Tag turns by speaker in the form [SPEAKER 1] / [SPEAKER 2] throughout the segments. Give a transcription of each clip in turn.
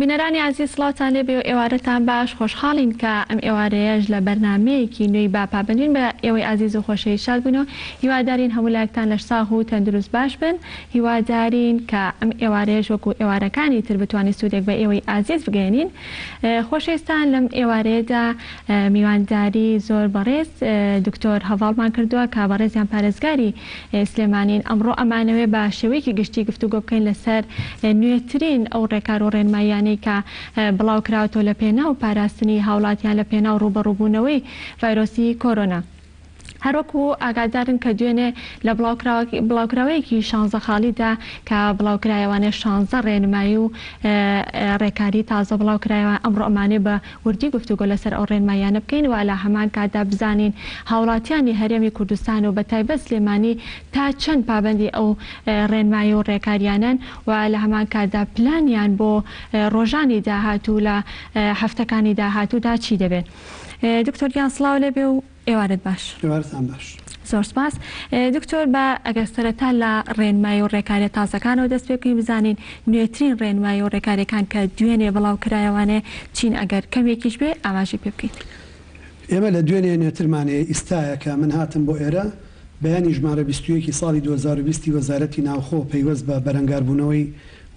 [SPEAKER 1] بینەرانی عزیز سڵاوتان لێبێ و ئێوارەتان باش خۆشحاڵین کە ئەم ئێوارەیەش لە بەرنامەیەکی نوێی باپابندین بە ئێوەی عزیز و خۆشەوی شاد بوونەوە. هیوادارین هەموو لایەکتان لەش ساغ و تەندروست باش بن. هیوادارین کە ئەم ئێوارەیەش وەکو ئێوارەکانی تر بتوانین سوودێک بە ئێوەی عزیز بگەێنین. خۆشەویستان لەم ئێوارەیەدا میوانداری زۆر بەڕێز دکتۆر هەواڵمان کردووە کە بەڕێزیان پارێزگاری سلێمانین. ئەمڕۆ ئەمانەوێ بە شێوەیەکی گشتی گفتوگۆ بکەین لەسەر نوێترین ئەو ڕێکار و ڕێنماییانەی کە بڵاو کراوەتەوە لە پێناو پاراستنی هاوڵاتیان لە پێناو ڕوبەڕووبوونەوەی ڤایرۆسی کۆرۆنا. هەروەکو ئاگادارن کە دوێنێ لە بڵاوکراوەیەکی 16 خاڵیدا کە بڵاوکرایەوانێ 16 ڕێنمایی و ڕێکاری تازە بڵاوکرایەوە. ئەمڕۆ ئەمانێ بە وردی گفتوگۆ لەسەر ئەو ڕێنماییانە بکەین و لە هەمان کاتدا بزانین هاوڵاتیانی هەرێمی کوردستان و بە تایبەت سلێمانی تا چەند پابەندی ئەو ڕێنمایی و ڕێکاریانن و لە هەمان کاتدا پلانیان بۆ ڕۆژانی داهاتوو لە هەفتەکانی داهاتوودا چی دەبێت. دکتۆر گیان سڵاو لێبێ و ئێوارەت باش.
[SPEAKER 2] ئێوارەتان باش.
[SPEAKER 1] زۆر سپاس. دکتۆر بە ئەگەر سەرەتا لە ڕێنمایی و ڕێکاریە تازەکانەوە دەست پێ بکەین بزانین نوێترین ڕێنمایی و ڕێکاریەکان کە دوێنێ بڵاو کرایەوانێ چین ئەگەر کەمێکیش بێ ئاماژی پێ بکەین.
[SPEAKER 2] ئێمە لە دوێنێ نوێترمانەیە ئیستایە کە من هاتم بۆ ئێرە بەیانی ژمارە 21 ساڵی 2020 وەزارەتی ناوخۆ پەیوەست بە بەرەنگاربوونەوەی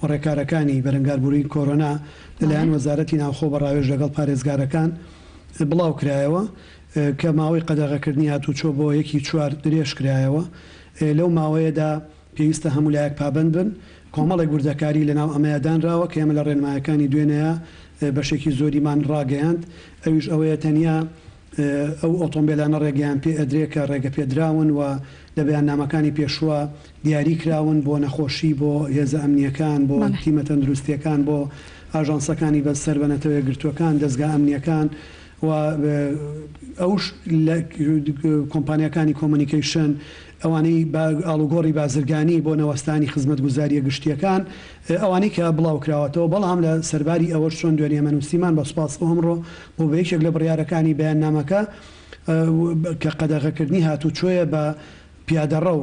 [SPEAKER 2] و ڕێکارەکانی بەرەنگاربوونی کۆرۆنا لەلایەن وەزارەتی ناوخۆ بە ڕاوێژ لەگەڵ پارێزگارەکان بڵاو کرایەوە کە ماوەی قەدەغەکردنی هاتوو چۆ بۆ 1/4 درێژ کرایەوە. لەو ماوەیەدا پێویستە هەموو لایەک پابند بن. کۆمەڵێک وردەکاری لەناو ئەمەیەدانراوە کە ئێمە لە ڕێنمایەکانی دوێنەیە بەشێکی زۆریمان ڕاگەیاند. ئەویش ئەوەیە تەنیا ئەو ئۆتۆمبیلانە ڕێگەیان پێ ئەدرێ کە ڕێگە پێدراون و لە بەیاننامەکانی پێشوە دیاری کراون بۆ نەخۆشی بۆ هێزە ئەمنیەکان بۆ تیمە تەندروستیەکان بۆ ئاژانسەکانی بەسەر بەنەتەوەی گرتوەکان دەستگا ئەمنیەکان و ئەوش کۆمپانیەکانی کۆمونیکیشن ئەوانەی ئاڵوگۆڕی بازرگانی بۆ نەوەستانی خزمەتگوزاریە گشتیەکان ئەوانەی کە بڵاو کراوەتەوە. بەڵام لە سەرباری ئەوەش چۆن دوێنێ مەنووسیمان بە سوپاس ئەمڕۆ بۆ بەیەکێک لە بڕیارەکانی بەیاننامەکە کە قەدەغەکردنی هاتوو چۆیە بە پیادەڕە و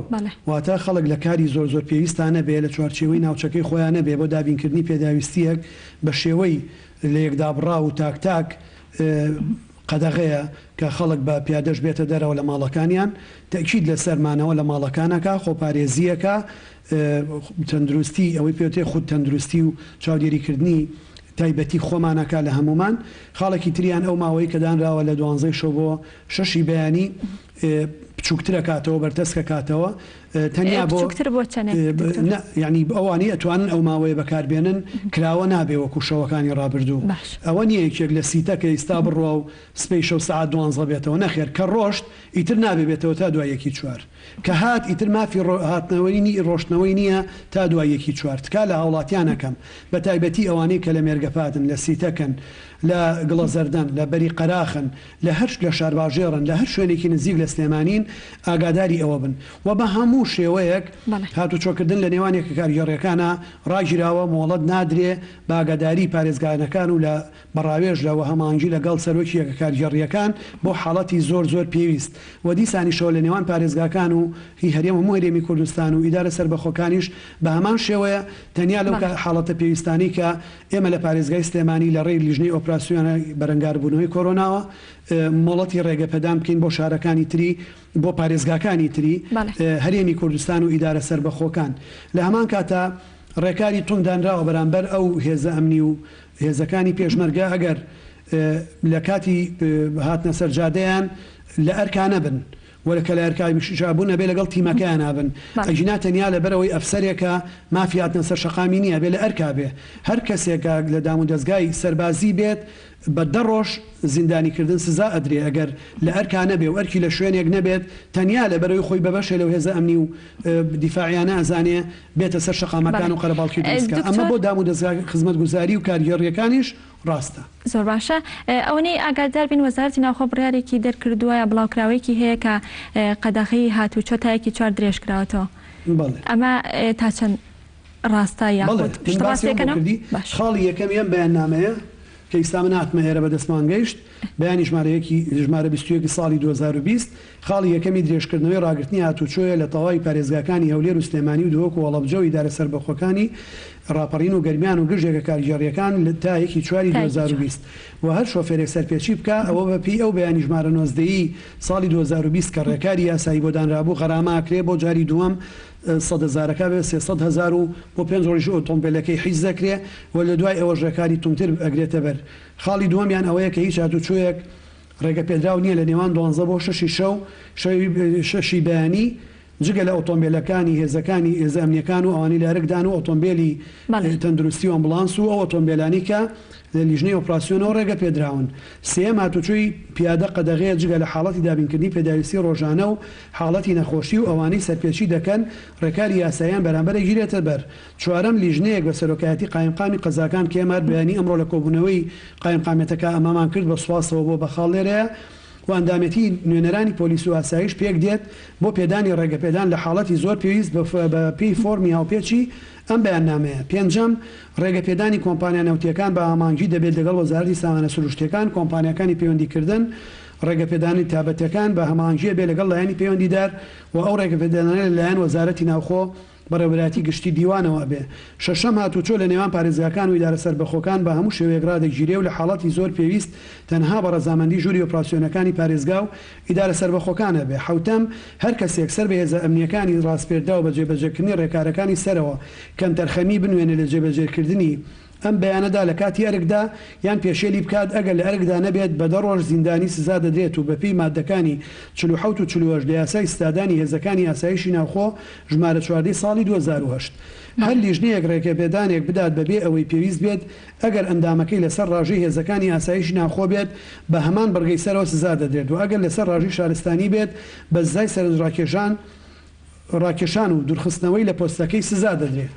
[SPEAKER 2] واتە خەڵک لە کاری زۆر زۆر پێویستانە بێ لە چوارچێوەی ناوچەکەی خۆیانە بێ بۆ دابینکردنی پێداویستیەک بە شێوەی لە یەکدابڕا و تاک قەدەغەیە کە خەڵک بە پیادەش بێتە دەرەوە لە ماڵەکانیان تەکید لە سەرمانەوە لە ماڵەکانەکە خۆپارێزیەکە تەندروستی ئەوەی پێوتێ خود تەندروستی و چاودێریکردنی تایبەتی خۆمانەکە لە هەمومان. خاڵێکی تریان ئەو ماوەی کە دانراوە لە 12 شەو بۆ 6 بەیانی بچووکترە کاتەوە بەرتەسکە کاتەوە تەنیا بۆ ینی ئەوانی ئەتوانن ئەو ماوەیە بەکاربێنن کراوە نابێ وەکو شەوەکانی ڕابردوو. ئەوە نییە یەکێک لە سیتەکە ئیستا بڕۆ و سپەی شەو سعات 12 بێتەوە نەخێر کە ڕۆشت ئیتر نابێ بێتەوە تا دوای 1/4 کە هات ئیتر مافی هاتنەوەی ڕۆشتنەوەی نییە تا دوای 1/4 تکا لە هاوڵاتیانەکەم بە تایبەتی ئەوانەی کە لە مێرگەپاتن لە سیتەکەن لە گڵەزەردەن لە بەری قەراخن لە هەر لە شارباژێڕن لە هەر شوێنێکی نزیک لە سلێمانین ئاگاداری ئەوە بن و بە هەموو شێوەیەک هاتو چۆکردن لە نێوانێک کاریگەڕیەکانە ڕاگیراوە مۆڵەت نادرێ باگاداری پارێزگارەکان و لە بەڕاوێژ لەوە هەمانگی لەگەڵ سەرۆکی یەکە کاریگەڕیەکان بۆ حاڵەتی زۆر زۆر پێویست و دیسانیشەوە لە نێوان پارێزگاکان و هی هەرێم هەموو هەرێمی کوردستان و ئیدارە سەربەخۆکانیش بە هەمان شێوەیە تەنیا لەو حاڵەتە پێویستانی کە ئێمە لە پارێزگای سلێمانی لە ڕێی لیژنەی ئۆپراسیۆنە بەرەنگاربوونەوەی کۆرۆناوە مۆڵەتی ڕێگەپەدان بکەین بۆ شارەکانی تری بۆ پارێزگاکانی تری هەرێمی کوردستان و ئیدارە سەربەخۆکان. لە هەمان کاتە ڕێکاری تونگدانراوە بەرامبەر ئەو هێزە ئەمنی و هێزەکانی پێشمەرگە ئەگەر لە کاتی هاتنە سەرجادەیان لە ئەرکانە بن وەرە کە لە ئەرکابوونە بێ لەگەڵ تیمەکەیان نابن ئەجینا تەنیا لەبەرەوەی ئەفسەرێکە مافیاتنە سەر شەقامی نییە بێ لە ئەرکا بێ هەر کەسێکە لە دام و دەستگای سەربازی بێت بە 10 ڕۆژ زیندانیکردن سزا ئەدرێ ئەگەر لە ئەرکانە بێ و ئەرکی لە شوێنێک نەبێت تەنیا لەبەرەوەی خۆی بەبەشە لەو هێزە ئەمنی و دیفاعیانە ئەزانێ بێتە سەر شەقامەکان و قەرەباڵکی دروستکە. ئەمە بۆ دام و دەستگای خزمەتگوزاری و کاریگەڕیەکانیش ڕاستە.
[SPEAKER 1] زۆر باشە. ئەوەی ئاگادار بین وەزارەتی ناوخۆ بڕیارێکی دەرکردووە بڵاوکراوەیەکی هەیە کە قەدەغەی هاتوو چۆ تا 1/4 درێژ کراوەتەوە. ئەمە تا چەند ڕاستە یاخود
[SPEAKER 2] خاڵی یەکەمیان بەیاننامەیە کە ئێستا من هاتمە ئێرە بەدەستمان گەیشت بەیانی ژمارە 21 ساڵی 2020 خاڵی یەکەمی درێژکردنەوەی ڕاگررتنی هاتوچۆیە لە تەواوی پارێزگاکانی هەولێر و سلێمانی و دووەکو وەڵەبجە و ئیدارە سەربەخۆکانی ڕاپەڕین و گەرمیان و گژێکە کاریگەڕیەکان تا 1/4 2020 و هەر شۆفێرێک سەرپێچی بکە ئەوە بەپی ئەو بەیانی ژمارە 19 ساڵی 2020 کە ڕێکاری یاسایی بۆ دانرابوو غەراماکرێ بۆ جاری دووەم 100,000ەکە بێ 300,000 و بۆ 5 ڕۆژی ئۆتۆمبیلەکەی حیز دەکرێ و لە دوای ئەوە ڕێکاری تونتر ئەگرێتە بەر. خاڵی دووەمیان ئەوەیە کە هیچ هاتوچۆیەک ڕێگە پێدراو نییە لە نێوان 12 بۆ 6 شەو شەشی بەیانی جگە لە ئۆتۆمبیلەکانی هێزەکانی هێزە ئەمنیەکان و ئەوانی لارەکدان و ئۆتۆمبیلی تەندروستی و ئەمبولانس و ئەو ئۆتۆمبیلانی کە لە لیژنەی ئۆپراسیۆنەوە ڕێگە پێدراون. سێم هاتوچۆی پیادە قەدەغەیە جگە لە حاڵەتی دابینکردنی پێداویستی ڕۆژانە و حاڵەتی نەخۆشی و ئەوانەی سەرپێچی دەکەن ڕێکاری یاساییان بەرامبەر گیرێتە بەر. چوارەم لیژنەیەک بە سەرۆکایەتی قایمقامی قەزاکان کە ئێمە بەیانی ئەمڕۆ لە کۆبوونەوەی قایمقامێتەکە ئەمامان کرد بە سوپاسەوە بۆ بەخاڵ لێرەیە و ئەندامەتی نوێنەرانی پۆلیس و ئاسایش پێک دێت بۆ پێدانی ڕێگەپێدان لە حاڵەتی زۆر پێویست بە پێی فۆرمی هاوپێچی ئەم بەیاننامەیە. پێنجەم ڕێگەپێدانی کۆمپانیا نەوتیەکان بە ئامانجی دەبێت لەگەڵ وەزارەتی سامانە سروشتیەکان کۆمپانیەکانی پەیوەندیکردن ڕێگەپێدانی تابەتەکان بە هەمانجیە بێ لەگەڵ لایەنی پەیوەندیدار و ئەو ڕێگەپێدانانە لەلایەن وەزارەتی ناوخۆ بەڕێوەبەراتی گشتی دیوانەوە بێ. شەشەم هاتوچۆ لە نێوان پارێزگاکان و ئیدارە سەربەخۆکان بە هەموو شێوەیەک ڕادەگیرێ و لە حاڵەتی زۆر پێویست تەنها بە ڕەزامەندی ژووری ئۆپراسیۆنەکانی پارێزگا و ئیدارە سەربەخۆکانە بێ. حوتەم هەر کەسێک سەر بە هێزە ئەمنیەکانی ڕاستپێردا و بە جێبەجێکردنی ڕێکارەکانی سەرەوە کەم تەرخەمی بنوێنێ لە جێبەجێکردنی ئەم بەیانەدا لە کاتی ئەرگدا یان پێشێلی بکات ئەگەر لە ئەرگدا نەبێت بە 10 ڕۆژ زیندانی سزا دەدرێت و بەپی مادەکانی 47 و 48 لە یاسای ستادانی هێزەکانی یاسایشی ناوخۆ ژمارە 14 ساڵی 2008. هەر لیژنەیەک ڕێگەپێدانێک بدات بەبێ ئەوەی پێویست بێت ئەگەر ئەندامەکەی لەسەر ڕاژی هێزەکانی یاسایشی ناوخۆ بێت بە هەمان بەرگەی سەرەوە سزا دەدرێت و ئەگەر لەسەر ڕاژی شارستانی بێت بە زای ڕاکێشان و دوورخستنەوەی لە پۆستەکەی سزا دەدرێت.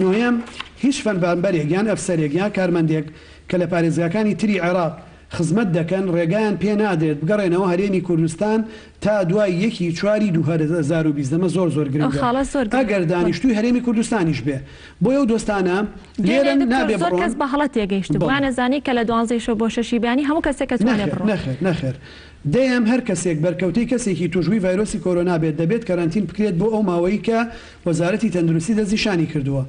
[SPEAKER 2] نوێم هیچ فەرمانبەرێک یان ئەفسەرێک یان کارمەندێک کە لە پارێزگاکانی تری عێراق خزمەت دەکەن ڕێگایان پێ نادرێت بگەڕێنەوە هەرێمی کوردستان تا دوای 1/4 2020 دەمە زۆر گرنگە ئەگەر دانیشتوی هەرێمی کوردستانیش بێ. بۆ ئەو دۆستانە لێرە نابێ
[SPEAKER 1] زۆر کەس بە هەڵەت تێگەیشت بوانەزانی کە لە 12 شەو بۆ 6 بیانی هەموو کەسێک توانێت بڕۆ.
[SPEAKER 2] نەخێر دەیەم هەر کەسێک بەرکەوتەی کەسێکی توژووی ڤایرۆسی کۆرۆنا بێت دەبێت کەرانتین بکرێت بۆ ئەو ماوەی کە وەزارەتی تەندروستی دەستنیشانی کردووە.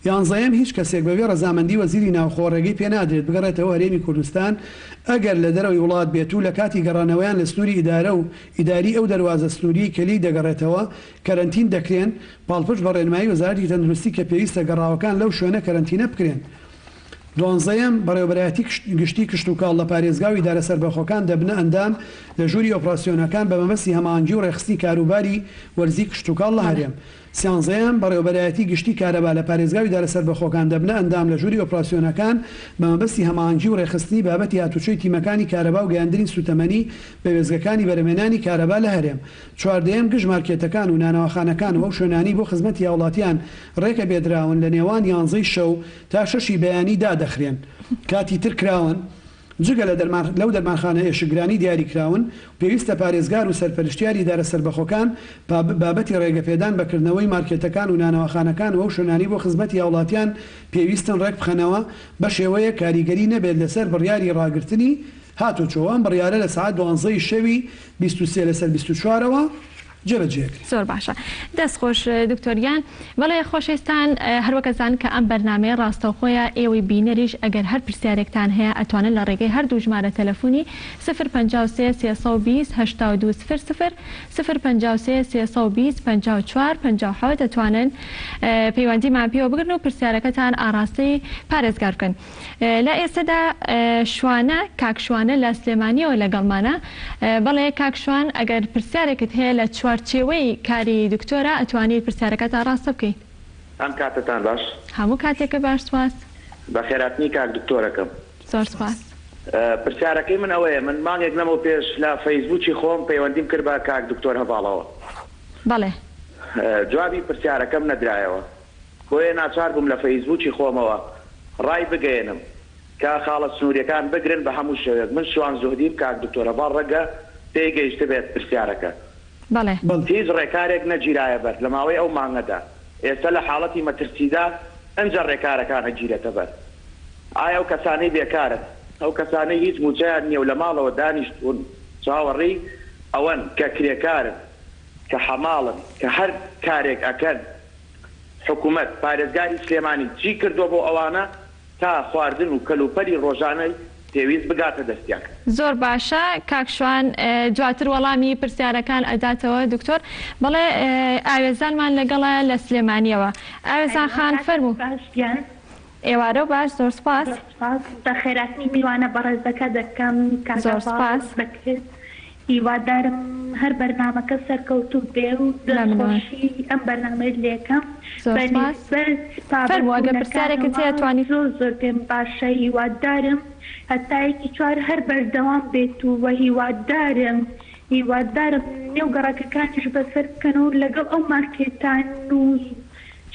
[SPEAKER 2] یانزەیەم هیچ کەسێک بەبێ ڕەزامەندی وەزیری ناوخۆ ڕێگەی پێ نادرێت بگەڕێتەوە هەرێمی کوردستان ئەگەر لە دەرەوەی وڵات بێت و لە کاتی گەڕانەوەیان لە سنووری ئیدارە و ئیداری ئەو دەواازە سنووری کەلی دەگەڕێتەوە کەرانتین دەکرێن پاڵپشت بە ڕێنمایی وەزارەتی تەندروستی کە پێویستە گەڕاوەکان لەو شوێنە کەرانتینە بکرێن. دوانزەیەم بەڕێوەبەرایەتی گشتی کشت و کاڵ لە پارێزگا و ئیدارە سەربەخۆکان دەبنە ئەندام لە ژووری ئۆپراسیۆنەکان بە مەبەستی هەماهەنگی و ڕێخستی کاروباری وەرزی کشت و کاڵ لە هەرێم. سیانزەیەم بەڕێوەبەرایەتی گشتی کارەبا لە پارێزگا و ئیدارە سەربەخۆکان دەبنە ئەندام لە ژووری ئۆپراسیۆنەکان بە مەبەستی هەماهەنگی و ڕێخستنی بابەتی هاتوچۆی تیمەکانی کارەبا و گەیاندنی سوتەمەنی بە وێزگەکانی بەرهەمێنانی کارەبا لە هەرێم. چواردەیەم گشت مارکێتەکان و نانەوەخانەکان و ئەو شوێنانی بۆ خزمەتی هاوڵاتیان ڕێکە بێدراون لە نێوان 11 شەو تا 6 بەیانی دادەخرێن. کاتی تر کراون جگە لەو دەرمانخانە ئێشگرانی دیاری کراون پێویستە پارێزگار و سەرپەرشتیاری ئیدارە سەربەخۆکان بابەتی ڕێگەپێدان بەکردنەوەی مارکێتەکان و نانەوەخانەکان و ئەو شوێنانی بۆ خزمەتی هاوڵاتیان پێویستن ڕێک بخەنەوە بە شێوەیە کاریگەری نەبێت لەسەر بڕیاری ڕاگررتنی هاتوچۆوان بڕیارە لە سعات 12 شەوی 23 لەسەر 24ەوە
[SPEAKER 1] زۆر باشە. دەستخۆش دکتۆریان بەڵێ خۆشەویستان هەروەکەزان کە ئەم بەرنامەیە ڕاستەوخۆیە ئێوەی بینەریش ئەگەر هەر پرسیارێکتان هەیە ئەتوانن لە ڕێگەی هەردوو ژمارە تەلەفۆنی 053 320 82 00 053 320 54 57 دەتوانن پەیوەندیمان پێوە بگرن و پرسیارەکەتان ئاڕاستی پارێزگار بکەن. لە ئێستادا شوانە کاکشوانە لە سلێمانیەوە لەگەڵمانە. بەڵێ کاکشوان ئەگەر پرسیارێکت هەیە لە چوارچێوەی کاری دکتۆرە ئەتوانیت پرسیارەکەتان ڕاستە بکەیت.
[SPEAKER 3] ئەم کاتتان باش
[SPEAKER 1] هەموو کاتێکە باش سواس
[SPEAKER 3] بە خێراتنی کاک دکتۆرەکەم.
[SPEAKER 1] زۆر سپاس.
[SPEAKER 3] پرسیارەکەی من ئەوەیە من مانگێک لەمەوە پێش لە فەیسبووکی خۆم پەیوەندیم کرد بە کاک دکتۆر هەباڵەوە.
[SPEAKER 1] بەڵێ
[SPEAKER 3] جوابی پرسیارەکەم نەدرایەوە بۆیە ناچار بووم لە فەیسبووکی خۆمەوە ڕای بگەێنم کە خاڵە سنووریەکان بگرن بە هەموو شێوێک. من شوان زۆدیم کاک دکتۆر هەباڵ ڕەگە پێیگەیشتە بێت پرسیارەکە. هیچ ڕێکارێک نەگیرایە بەر لە ماوەی ئەو مانگەدا. ئێستا لە حاڵەتی مەترسیدا ئەنجە ڕێکارەکانە گیرێتە بەر. ئایا ئەو کەسانەی بێکارن ئەو کەسانەی هیچ موچەیان نییە و لە ماڵەوە دانیشتون چاوەڕێی ئەوەن کە کرێکارن کە حەماڵن کە هەر کارێک ئەکەن حکوومەت پارێزگاری سلێمانی چی کردو بۆ ئەوانە تا خواردن و کەلوپەری ڕۆژانەی پێویست بگاتە دەستیان.
[SPEAKER 1] زۆر باشە کاکشوان دواتر وەڵامی پرسیارەکان ئەداتەوە دکتۆر. بەڵێ ئاوێزانمان لەگەڵە لە سلێمانیەوە. ئاوێزان خان فەرموو. ئێوارە باش زۆر سپاس.
[SPEAKER 4] بە خێراتنی میوانە بەڕێزەکە دەکەم
[SPEAKER 1] زۆر سپاس
[SPEAKER 4] بکرد. هیوادارم هەر بەرنامەکە سەرکەوتوو بێ و دڵخۆشی ئەم بەرنامەیە لێکەم.
[SPEAKER 1] فەرموو پرسیارێکت توانیت.
[SPEAKER 4] زۆر پێم باشە هیوادارم هەتایەکی چوار هەر بەردەوام بێت و هیوادارم نێو گەڕاکەکانیش بەسەر بکەن و لەگەڵ ئەو مارکێتان و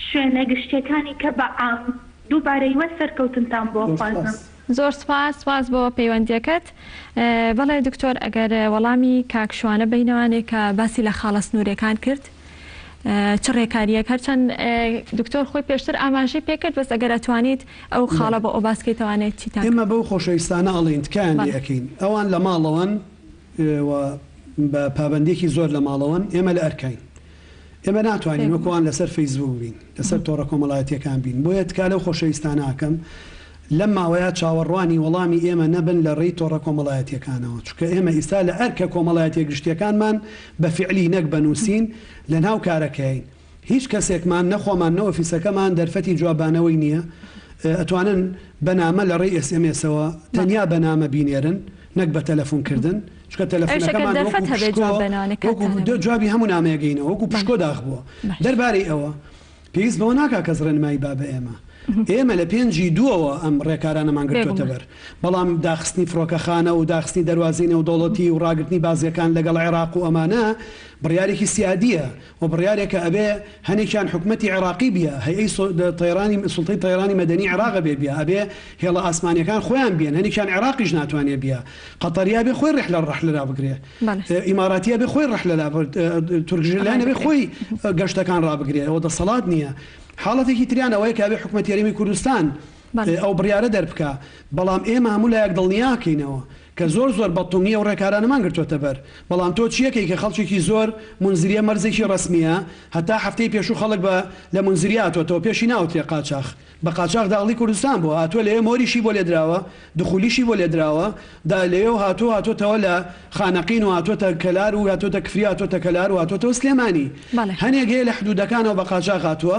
[SPEAKER 4] شوێنە گشتیەکانی کە بە عام دووبارەی وە سەرکەوتنتان بۆ خوازم.
[SPEAKER 1] زۆر سپاس بۆ پەیوەندیەکەت. بەڵێ دکتۆر ئەگەر وەڵامی کاکشوانە بینەوانێک کە باسی لە خاڵە سنوورەکان کرد چ ڕێکاریەک هەرچەند دکتۆر خۆی پێشتر ئاماژەی پێکرد بەس ئەگەر ئەتوانیت ئەو خاڵە بە ئەو باسکەیتوانێت چیتان.
[SPEAKER 2] ئێمە بەو خۆشەویستانە ئەڵێن تکایان لێەکەین ئەوان لە ماڵەوەن بە پابندێکی زۆر لە ماڵەوەن ئێمە لە ئەرکین. ئێمە ناتوانین وەکوان لەسەر فەیسبوک بین لەسەر تۆڕە کۆمەڵایەتیەکان بین بۆیە تکا لەو خۆشەویستانەکەم لەم ماوەیە چاوەڕوانی وەڵامی ئێمە نەبن لە ڕێی تۆڕە کۆمەڵایەتیەکانەوە چونکە ئێمە ئیستا لە ئەرکە کۆمەڵایەتیە گشتیەکانمان بە فعلی نەک بنووسین لە ناو کارەکەین هیچ کەسێکمان نەخۆمان نەوە فیسەکەمان دەرفەتی جوابانەوەی نییە ئەتوانن بەنامە لە ڕێی ئSMSەوە تەنیا بەنامە بینێرن نەک بە تەلەفۆنکردن چکە تەلەفۆنەکەمان جوابی هەموو نامەیەگەینەوە وەکو پشکۆ داخ بووە دەربارەی ئەوە پێویست بەوە ناکا کەس ڕێنمایی با بە ئێمە ئێمە لە پێنجی دووەوە ئەم ڕێکارانەمان گرتوتە بەر بەڵام داخستنی فڕۆکەخانە و داخستنی دەواازینە و دەوڵەتی و ڕاگررتنی بازیەکان لەگەڵ عێراق و ئەمانە بڕیارێکی سیادیە و بڕیارێکە ئەبێ هەنێکیان حکوومەتی عێراقی بیە هەیەی سوڵتەی تەیرانی مەدەنی عێراق بێ بیا ئەبێ هێڵە ئاسمانیەکان خۆیان بێن هەنێکیان عێراقیش ناتوانێت بیا قەتەریا بێ خۆی ڕێحلە ڕەحلەدا بگرێ ئیماراتیە بێ خۆی ڕەحلەدا تورکژلانە بێ خۆی گەشتەکان ڕابگرێ ئەوە دەسەڵات نییە حاڵەتێکی تریان ئەوەیە کە بێ حکوومەت یاریمی کوردستان ئەو بڕیارە دەربکە بەڵام ئێمە هەموو لایەک دڵنیاکەینەوە کە زۆر زۆر بەڵتومیە و ڕێکارانەمان گرتوتە بەر بەڵام تۆ چیەکەی کە خەڵکێکی زۆر منزریە مەرزێکی ڕسمیە هەتا هەفتەی پێشوو خەڵک بە لە منزریاتەوە پێشی ناوتێ قاچاق بە قاچاق داڵی کوردستان بۆ هاتووە لێ مۆریشی بۆ لێدراوە دخولیشی بۆ لێدراوە دا لێو هاتوۆتەوە لە خانەقین و هاتوۆتە کەلار و هاتوۆتە کفری هاتوۆتە کەلار و هاتوۆتەوە سلێمانی هەنێگەیە لە حدودەکانەوە بە قاچاق هاتووە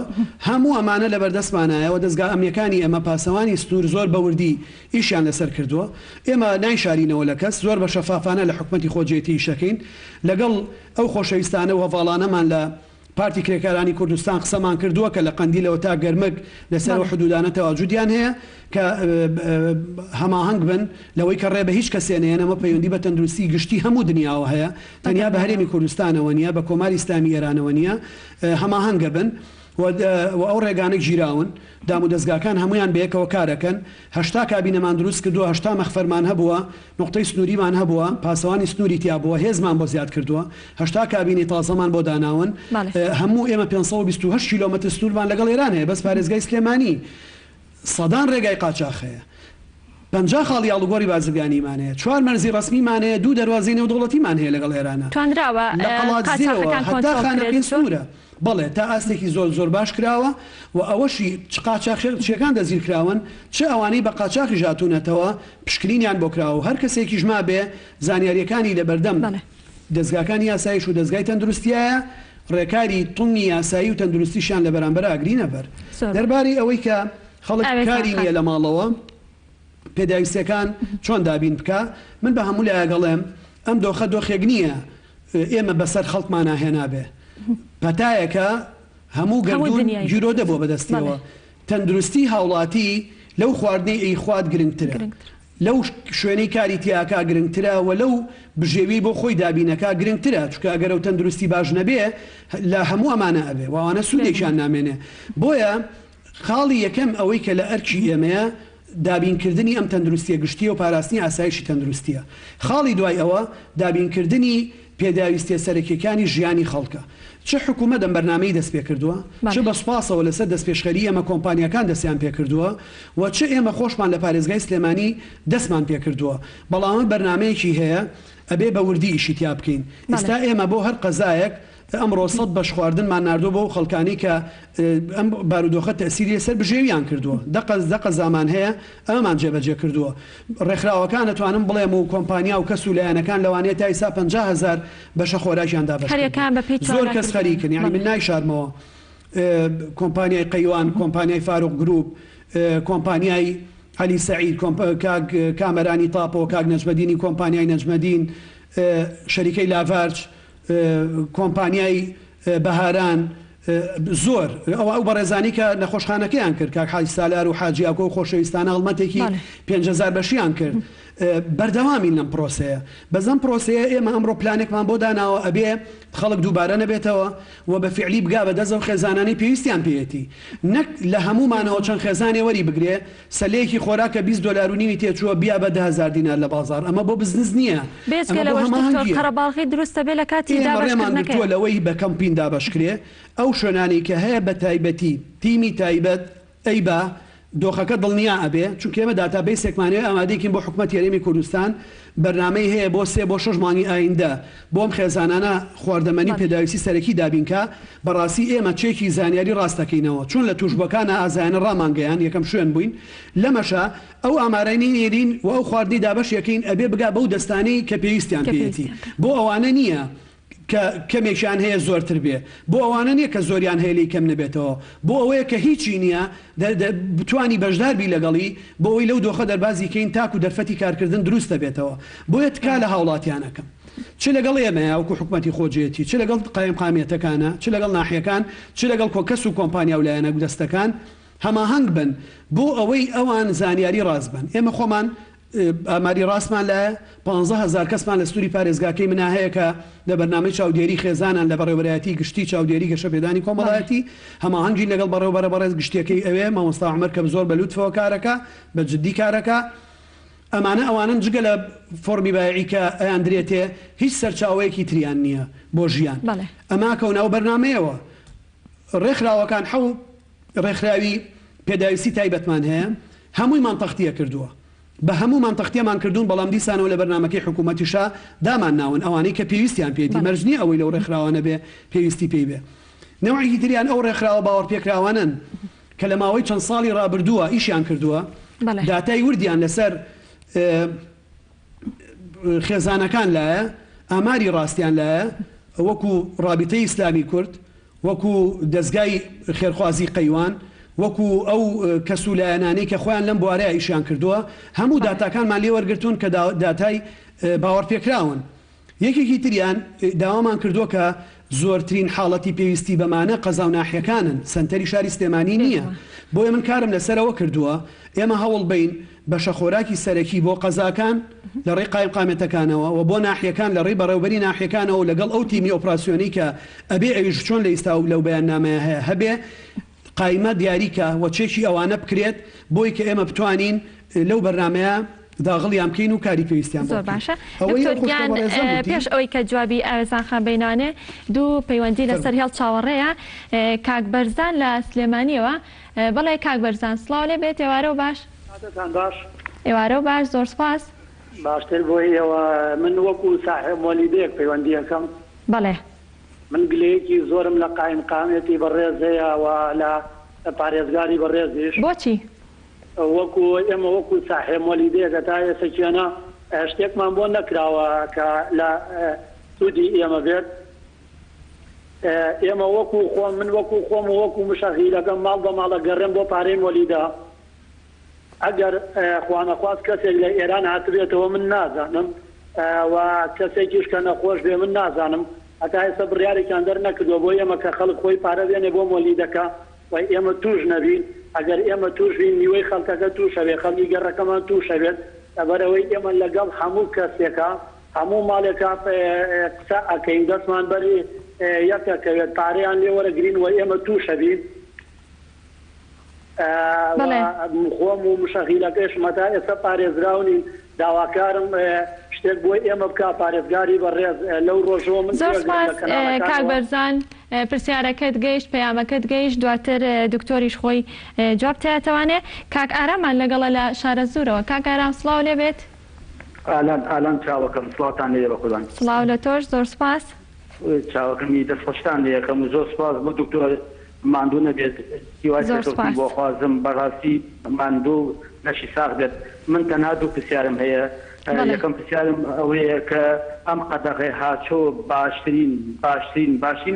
[SPEAKER 2] هەموو ئەمانە لە بەردەستمانایەوە دەستگا ئەمنیەکانی ئێمە پاسەوانی سنوور زۆر بەوردی ئیشیان لەسەر کردووە ئێمە نایشارینەوە لە کەس زۆر بە شەفافانە لە حکوومەتی خۆجێتی شەکەین لەگەڵ ئەو خۆشەویستانە و هەواڵانەمان لە پارتی کرێکارانی کوردستان قسەمان کردووە کە لە قەندیلەوە تا گەرمەک لەسەر حدودانە تەواجودیان هەیە کە هەماهەنگ بن لەوەی کە ڕێ بە هیچ کەسێنەیەنەمە پەیوەندی بە تەندروستی گشتی هەموو دنیاوە هەیە تەنیا بە هەرێمی کوردستانەوە نیە بە کۆماری ئیسلامی ئێرانەوە نیە هەماهەنگە بن و ئەو ڕێگانێک ژیراون دام و دەستگاکان هەمویان بەیەکەوە کارەکەن هەشتا کابینەمان دروست کردووە هەشتا مەخفەرمان هەبووە نقطەی سنووریمان هەبووە پاسەوانی سنووری تیا بووە هێزمان بۆ زیاد کردووە هەشتا کابینی تازەمان بۆ داناون هەموو ئێمە 528 کیلۆمەتر سنوورمان لەگەڵ ئێران هەیە بەس پارێزگای سلێمانی سەدان ڕێگای قاچاخەیە 50 خاڵی ئاڵوگۆڕی بازرگانیمانەیە 4 مەرزی ڕسمیمانەیە 2 دەواازینە و دەوڵەتیمان هەیە لەگەڵ ئێرانە
[SPEAKER 1] توانراوە
[SPEAKER 2] لە قەڵاتزیەوە هەتا خانەقین سنوورە بەڵێ تا ئاستێکی زۆر باش کراوە و ئەوەشی قاچاقچیەکان دەزیر کراون چه ئەوانەی بە قاچاقی ژاتونەتەوە پشکلینیان بۆ کراوە و هەر کەسێکی ژما بێ زانیاریەکانی لەبەردەم دەستگاکانی یاساییش و دەستگای تەندروستیایە ڕێکاری توڵنی یاسایی و تەندروستیشان لە بەرامبەر ئاگرینە بەر دەربارەی ئەوەی کە خەڵک کاری نییە لە ماڵەوە پێداویستەکان چۆن دابین بکە من بە هەموو لایەگەڵێم ئەم دۆخێک نییە ئێمە بەسەر خەڵکمان ناهێنابێ پەتایەکە هەموو گەردون گیرۆ دەبووە بەدەستیەوە تەندروستی هاوڵاتی لەو خواردنی ئەیخوات گرنگترە لەو شوێنەی کاری تیاکە گرنگترە و لەو بژێوی بۆ خۆی دابینەکە گرنگترە چکە ئەگەرە و تەندروستی باش نەبێ لە هەموو ئەمانە ئەبێ وانە سوودێکیان نامێنێ بۆیە خاڵی یەکەم ئەوەی کە لە ئەرکی ئێمەیە دابینکردنی ئەم تەندروستیە گشتی و پاراستنی ئاسایشی تەندروستیە خاڵی دوای ئەوە دابینکردنی پێداویستیە سەرەکیەکانی ژیانی خەڵکە چه حکوومەت ئەم بەرنامەی دەست پێ کردووە چه بە سوپاسەوە لەسەر دەستپێشخەری ئەمە کۆمپانیەکان دەستیان پێ کردووە و چه ئێمە خۆشمان لە پارێزگای سلێمانی دەستمان پێ کردووە بەڵام بەرنامەیەکی هەیە ئەبێ بە وردی ئیشی تیا بکەین ئێستا ئێمە بۆ هەر قەزایەک ئەمڕۆ سەد بەش خواردنمان ناردووە بۆ خەڵکانی کە ئەم بارودۆخە تەسیری سەر بژێویان کردووە دەقە زامان هەیە ئەمەمان جێبەجێ کردووە ڕێکخراوەکان دەتوانم بڵێم و کۆمپانیا و کەس و لایەنەکان لەوانێت تا ئێستا 50,000 بەشە خۆراکیان دابش زۆر کەس خەریکن یعنی من نایشارمەوە کۆمپانیای قەیوان کۆمپانیای فاروق گروپ کۆمپانیای علی سعید کامەرانی تاپۆ کاک نەجمەدینی کۆمپانیای نەجمەدین شەریکەی لاڤارچ کۆمپانیای بەهاران زۆر ئەو بەڕێزانی کە نەخۆشخانەکەیان کرد کاک حاجی سالار و حاجی ئاکۆ و خۆشەویستانە هەڵمەتێکی 5,000 بەشیان کرد بەردەوامین لەم پرۆسەیە بەزەم پرۆسەیە ئێمە ئەمڕۆ پلانێکمان بۆ داناوە ئەبێ خەڵک دووبارە نەبێتەوە و بە فعلی بگا بە دەزە و خێزانانی پێویستیان پێێتی نەک لە هەمومانەوە چەند خێزانی وەری بگرێ سەلەیەکی خۆراکە 20 دلار تێچووە بیا بە 10,000 دینار لە بازار ئەمە بۆ بزنس نییە
[SPEAKER 1] قەرەباڵغی دروستە بێ لە کاتی
[SPEAKER 2] ڕێمانگرتووە لەوەی بە کەمپین دابشکرێ ئەو شوێنانی کە هەیە بە تایبەتی تیمی تایبەت ئەیبا دۆخەکە دڵنیا ئەبێ چونکە ئێمە داتابیسێکمانەیە ئامادەیەکین بۆ حکوومەت یاریمی کوردستان بەرنامەی هەیە بۆ 3 بۆ 6 مانگی ئایندە بۆم خێزانانە خواردەمەنی پێداویستی سەرەکی دابینکە بەڕاستی ئێمە چێکی زانیاری ڕاستەکەینەوە چون لە توشبەکانە ئازایانە ڕامانگەیان یەکەم شوێن بووین لەمەشە ئەو ئامارەی نێرین و ئەو خواردنی دابش یەکەین ئەبێ بگا بەو دەستانەی کە پێویستیان پێێتی بۆ ئەوانە نییە کە کەمێکیان هەیە زۆرتر بێ بۆ ئەوانە نییە کە زۆریان هەیەی کەم نبێتەوە بۆ ئەوەیە کە هیچی نییە بتوانی بەشداربی لەگەڵی بۆ ئەوی لەو دۆخە دەربازی کەین تاکو دەرفەتی کارکردن دروستە بێتەوە بۆیە تکا لە هاوڵاتیانەکەم چ لەگەڵ ئێمەیە وەکو حکوومەتی خۆجێتی چ لەگەڵ قایم قامێتەکانە چ لەگەڵ ناحیەکان چ لەگەڵ کۆکەس و کۆمپانیا و لایەنە دەستەکان هەماهەنگ بن بۆ ئەوەی ئەوان زانیاری ڕاست بن ئێمە خۆمان ئاماری ڕاستمان لە 15,000 کەسمان لە سنووری پارێزگاکەی منا هەیە کە لە بەرنامەی چاودێری خێزانان لە بەڕێوەبەرایەتی گشتی چاودێری گەشەپێدانی کۆمەڵایەتی هەماهەنگی لەگەڵ بەڕێوەبەرە بەڕێز گشتیەکەی ئەوێ مامۆستا عومەر کە زۆر بەلوتفەوە کارەکە بە جددی کارەکە ئەوانن جگە لە فۆرمی بایعی کە ئەیاندرێتێ هیچ سەرچاوەیەکی تریان نییە بۆ ژیان ئەما کەوناو بەرنامەیەوە ڕێکخراوەکان حەو ڕێکخراوی پێداویستی تایبەتمان هەیە هەموویمان تەختیە کردووە بە هەمومان تەختیەمان کردوون بەڵام دیسانەوە لە بەرنامەکەی حکوومەتیشا دامان ناون ئەوانەی کە پێویستیان پێێتی مەرجنی ئەوەی لەو ڕێکخراوانە بێ پێویستی پێی بێ نەوەی تریان ئەو ڕێکخراوە باوەڕ پێکراوانن کە لە ماوەی چەند ساڵی ڕابردووە ئیشیان کردووە داتای وردیان لەسەر خێزانەکان لایە ئاماری ڕاستیان لایە وەکو ڕابطەی ئیسلامی کورد وەکو دەستگای خێرخوازی قەیوان وەکو ئەو کەسولایەنانەی کە خۆیان لەم بوارەیە ئیشیان کردووە هەموو داتاکانمان لێ وەرگرتوون کە داتای باوەڕ پێکراون یەکێکی تریان داوامان کردووە کە زۆرترین حاڵەتی پێویستی بەمانە قەزا و ناحیەکانن سنتەری شاری سلێمانی نییە بۆیە من کارم لەسەرەوە کردووە ئێمە هەوڵ بین بەشە خۆراکی سەرەکی بۆ قەزاکان لە ڕێی قایم قامێتەکانەوە و بۆ ناحیەکان لە ڕێی بەڕێوبەری ناحیەکانەوە لەگەڵ ئەو تیمی ئۆپراسیۆنی کە ئەبێ ئەویش چۆن لە ئیستا و لەو بەیاننامەیە هەیە هەبێ قایمە دیاریکە و چێکی ئەوانە بکرێت بۆی کە ئێمە بتوانین لەو بەرنمەیە داغڵیان بکەین و کاری پێویستیان
[SPEAKER 1] زۆر باشە پێش ئەوەی کە جوابی ئاوێزانخان بەینانێ دوو پەیوەندی لەسەر هێڵ چاوەڕێیە کاک بەرزان لە سلێمانیەوە بەڵێ کاک بەرزان سڵاو لێ بێت ئێوارە و باش ئێوارە و باش زۆر سپاس
[SPEAKER 5] باشتر بۆی ئەوە من وەکو ساحب مۆلیدەیەک پەیوەندیەکەم
[SPEAKER 1] بەڵێ
[SPEAKER 5] من گلەیەکی زۆرم لە قایم قامێتی بەڕێز هەیە و لە پارێزگاری بەڕێزیش
[SPEAKER 1] بۆچی
[SPEAKER 5] وەکو ئێمە وەکو ساحب مۆلیدەیەکە تا ئێستا شتێکمان بۆ نەکراوە کە لە سوودی ئێمە بێت ئێمە وەکو خۆم من وەکو خۆم و وەکو مشەغیلەکەم ماڵ بە ماڵە گەڕێم بۆ پارەی مۆلیدا ئەگەر خوانەخواست کەسێک لە ئێران هاتبێتەوە من نازانم و کەسێکیش کە نەخۆش بێ من نازانم هەتا ئێستا بڕیارێکیان دەرنەکردووە بۆ ئێمە کە خەڵک خۆی پارە بێنێ بۆ مۆلیدەکە و ئێمە توش نەبین ئەگەر ئێمە توش بین نیوەی خەڵکەکە توشەوێت خەڵکی گەڕەکەمان توشەوێت لەبەرەوەی ئێمە لەگەڵ هەموو کەسێکە هەموو ماڵێکە قسە ئەکەین دەستمان بەری یەکەکەوێت پارەیان لێ وەرەگرین و ئێمە توشەبین خۆم و مشەغیلەکەش مەتا ئێستا پارێزراونی داواکارم شتێک بۆی ئێمە بکە پارێزگاری بەڕێز لەو ڕۆژەوە من
[SPEAKER 1] زۆر سپاس کاک بەرزان پرسیارەکەت گەیشت پەیامەکەت گەیشت دواتر دکتۆریش خۆی جواب تێتوانێ کاک ئارامان لەگەڵە لە شارە زوورەوە کاک ئارام سڵاو لێ بێت
[SPEAKER 6] ئالان چاوەکەم سڵاتان لێ بە خودان
[SPEAKER 1] سڵاو لە تۆش زۆر سپاس
[SPEAKER 5] چاوەکەمی دەستخۆشتان لە یەکەم و زۆر سپاس بۆ دکتۆر ماندوو نەبێت هیوای بۆ خوازم بەڕاستی ماندوو لەشی ساغ دێت من تەنها دوو پرسیارم هەیە یەکەم پرسیارم ئەوەیە کە ئەم قەدەغەی هاچۆ باشترین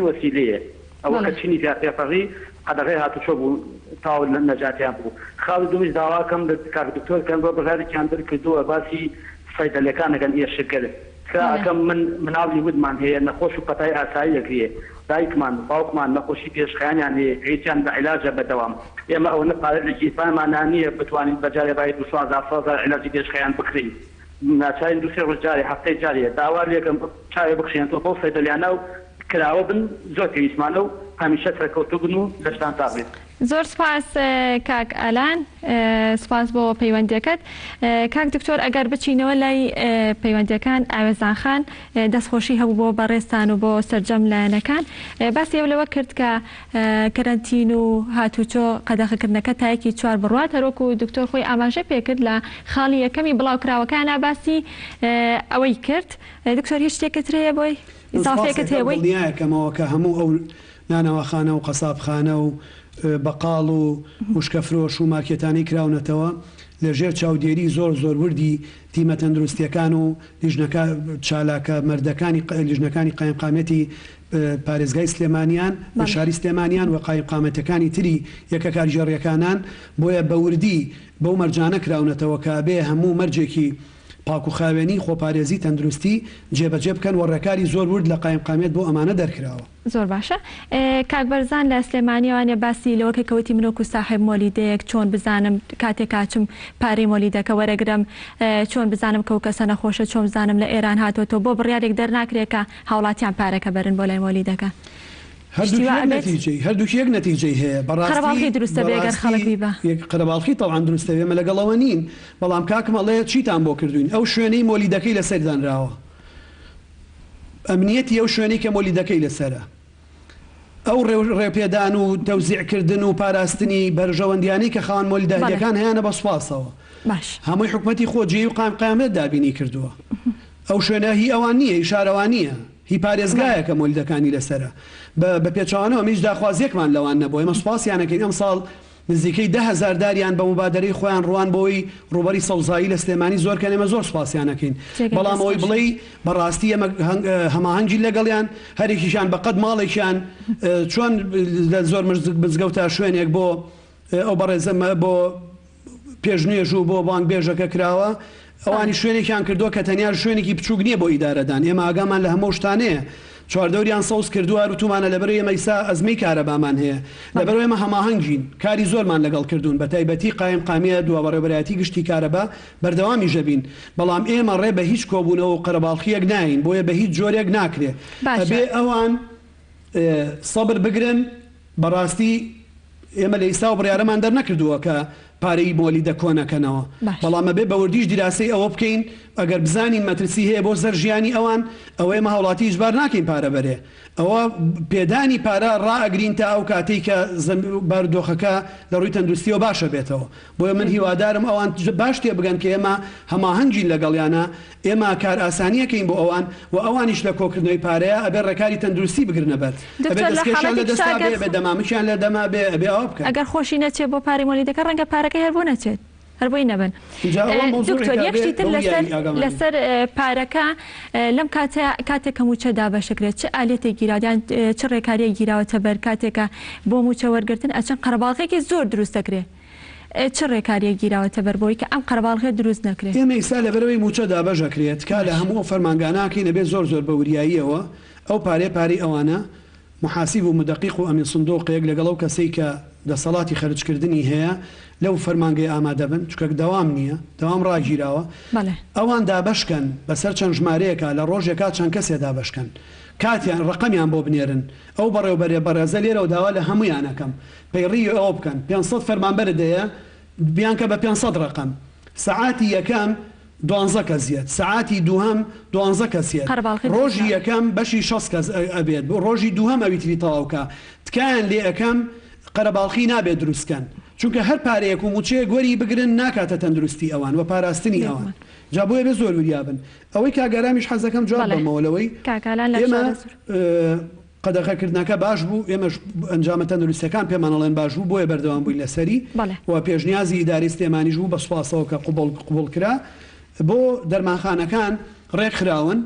[SPEAKER 5] وەسیلەیە ئەوە کە چینی پێفەڕی قەدەغەی هاتوچۆ بوو تاو لە نەجاتیان بوو خاڵی دومیش داواکەم کاک دکتۆرکەن بۆ بڕارێکیان دەرکردووە باسی فەیدەلەکانەکەن ئێشەکەل ئەکەم من مناڵی ودمان هەیە نەخۆش و پەتای ئاسایی دەکرێ دایکمان باوکمان نەخۆشی پێشخیانیان هەیە هیچیان بە عیلاجە بەدەوام ئێمە ئەوە نەپارێت لە گیرفانمان نییە بتوانین بەجارێ باید 200,000 عیلاجی پێشخیان بکڕین ناچارین دوسێ ڕۆژ جارێ هەفتەی جارێ داوا لێکم چاوێ بخشێنەوە بۆ فەیدەلیانە و کراوە بن زۆر پێویستمانە و هەمیشە سەرکەوتوو بن و لەشتان تاڕێت.
[SPEAKER 1] زۆر سپاس کاک ئالان سپاس بۆ پەیوەندیەکەت کاک دکتۆر ئەگەر بچینەوە لای پەیوەندیەکان ئاوێزانخان دەستخۆشی هەبوو بۆ بەڕێستان و بۆ سەرجەم لایەنەکان باسی ئەو لەوە کرد کە کەرەنتین و هاتوچۆ قەدەغەکردنەکە تایەکی 4 بڕوات هەروەکو دکتۆر خۆی ئاماژە پێکرد لە خاڵی یەکەمی بڵاوکراوەکانە باسی ئەوەی کرد دکتۆر هیچ شتێکت هەیە بۆی ئیزافەیەکت هەیە بۆی
[SPEAKER 2] دڵنیایەکەمەوە کە هەموو ئەو نانەوەخانە و قەسابخانە و بەقاڵ و وشکەفرۆش و مارکێتانی کراونەتەوە لەژێر چاودێری زۆر وردی تیمە تەندروستیەکان و چالاکە مەردەکانی لیژنەکانی قایمقامەتی پارێزگای سلێمانیان بە شاری سلێمانیان و قایمقامەتەکانی تری یەکە کارژێڕیەکانان بۆیە بەوردی بەو مەرجانە کراونەتەوە کە بێ هەموو مەرجێکی پاک و خاوێنی خۆپارێزی تەندروستی جێبەجێ بکەن و ڕێکاری زۆر ورد لە قایمقامێت بۆ ئەمانە دەرکراوە.
[SPEAKER 1] زۆر باشە کاک بەرزان لە سلێمانیوانێ باسی لەوەکە کەوتی منۆک و ساحب مۆلیدەیەک چۆن بزانم کاتێک کاچم پارەی مۆلیدەکە وەرەگرم چۆن بزانم کە کەسە نەخۆشە چۆن بزانم لە ئێران هاتۆتەوە بۆ بڕیارێک دەرناکرێت کە هاوڵاتیان پارەکە بەرن بۆ لای مۆلیدەکە.
[SPEAKER 2] هەردووکی یەک نەتیجەی هەیە
[SPEAKER 1] قەرەباڵغی دروستە بێگەر خەڵک بیبە
[SPEAKER 2] قەرەباڵغی تەڵعان دروستە بێمە لەگەڵەوە نین بەڵام کاکمەڵەیە چیتان بۆ کردوین ئەو شوێنەی مۆلیدەکەی لەسەردانراوە ئەمنیەتی ئەو شوێنەی کە مۆلیدەکەی لەسەرە ئەو ڕێپێدان و تەوزیعکردن و پاراستنی بەرژەوەندیانی کە خاوەن مۆلیدەکان هەیەە بە سوپاسەوە هەمووی حکومەتی خۆجێی و قایمقامەت دابینی کردووە ئەو شوێنە هی ئەوان نییە ئیشارەوان نییە هی پارێزگایە کە مۆلیدەکانی لەسرە بە پێچوانەوە میش داخوازیەکمان لەوان نەبووە ئێمە سوپاسیانەکەین ئەم ساڵ نزیکەی 10,000 داریان بە مبادرەی خۆیان ڕوان بۆی ڕوبەری سەوزایی لە سلێمانی زۆر کە ئێمە زۆر سوپاسیانەکەین بەڵام ئەوەی بڵێ بەڕاستی ئەمە هەماهەنگی لەگەڵیان هەرێکیشان بەقەد ماڵێکیان چۆن زۆر مزگەوتە شوێنێک بۆ ئەو بەڕێزەمە بۆ پێشنوێژ و بۆ بانک بێژەکە کراوە ئەوانی شوێنێکیان کردووە کە تەنیا شوێنێکی بچووک نییە بۆ ئیدارەدان ئێمە ئاگامان لە هەموو شتانەیە چواردەوریان سەوز کردووە روتومانە لەبەرەوەی ئێمە ئیسا ئەزمەی کارەبامان هەیە لەبەرەوەی ئێمە هەماهەنگین کاری زۆرمان لەگەڵ کردوون بە تایبەتی قایمقامیە دووە بەڕێوەبەرایەتی گشتی کارەبا بەردەوامی ژەبین بەڵام ئێمە ڕێ بە هیچ کۆبوونەوە و قەرەباڵغیەک ناین بۆیە بە هیچ جۆرێک ناکرێ ئەبێ ئەوان سەبر بگرن بەڕاستی ئێمە لە ئیستا و بڕیارەمان دەرنەکردووە کە پارەی مۆلیدە کۆنەکەنەوە بەڵامە بێ بەوردیش دیراسی ئەوە بکەین ئەگەر بزانین مەترسی هەیە بۆ سەر ژیانی ئەوان ئەوەی مە هەوڵاتی ئیجبار ناکەین پارە بەرێ ئەوە پێدانی پارە ڕائەگرین تا ئەو کاتێک کە بارودۆخەکە لە ڕووی تەندروستیەوە باشە بێتەوە بۆیە من هیوادارم ئەوان باش تێ بگەن کە ئێمە هەماهەنگین لەگەڵیانە ئێمە کار ئاسانیەکەین بۆ ئەوان و ئەوانیش لە کۆکردنەوەی پارەیە ئەبێ ڕێکاری تەندروستی بگرنە بەر دەستکێشان لە دەستا بێ بە دەمامشیان لە دەما بێ ئەبێ ئەوە بکەن
[SPEAKER 1] ئەگەر خۆشی نەچێت بۆ پارەی مۆلیدەکە ڕەنگە پارەکە هەر بۆ نەچێت هەربۆی نەبن دکتۆر یەکشی تر لەسەر پارەکە لەم کاتێک کە موچە دابەشەکرێت چه ئالێتێک گیراویان چ ڕێکاریە گیراوەتە بەر کاتێکە بۆ موچە وەرگرتن ئەچەند قەرەباڵغێکی زۆر دروست دەکرێت چ ڕێکاریە گیراوەتە بەربەوەی کە ئەم قەرەباڵغێ دروست نەکرێت
[SPEAKER 2] ئێمە ئیستا لەبەرەوەی موچە دابەژەکرێت کا لە هەموو فەرمانگاناکەی نەبێت زۆر بە وریاییەوە ئەو پارەی ئەوانە محاسیب و مدقیق و ئەمین سندۆقێک لەگەڵ ئەو کەسەی کە دەسەڵاتی خەرجکردنی هەیە لەو فەرمانگەی ئامادە بن چکە دەوام نییە دەوام ڕاگیراوە ئەوان دابشکەن بەسەر چەند ژمارەیەکە لە ڕۆژێکا چەند کەسێ دابشکەن کاتیان ڕقەمیان بۆ بنێرن ئەو بەڕێوبەرێ بەڕێزە لێرە و داوا لە هەمویانەکەم پەیڕی ئەو بکەن 500 فەرمانبەر دەیە بیان کە بە 500 ڕقم سعاتی یەکەم 12 کەسیت سعاتی دووهەم 12 کەسیت ڕۆژی یەکەم بەشی 6 کەس ئەبێت ڕۆژی دووهەم ئەویتری تەواوکە تکایان لێ ئەەکەم قەرەباڵغی نابێت دروستکەن چونکە هەر پارەیەک و موچەیە گوەری بگرن ناکاتە تەندروستی ئەوان و پاراستنی ئەوان جا بۆیە بێ زۆر وریابن ئەوەی کاگەرامیش حەزەکەم جواب بەمەوەلەوەی ئێمە قەدەغەکردنەکە باش بوو ئێمەش ئەنجامە تەندروستیەکان پێمانەڵێن باش بوو بۆیە بەردەوام بووی لەسەری و پێشنیازی ئیداری سلێمانیش بوو بە سوپاسەوە کە قوبڵ کرا بۆ دەرمانخانەکان ڕێکخراون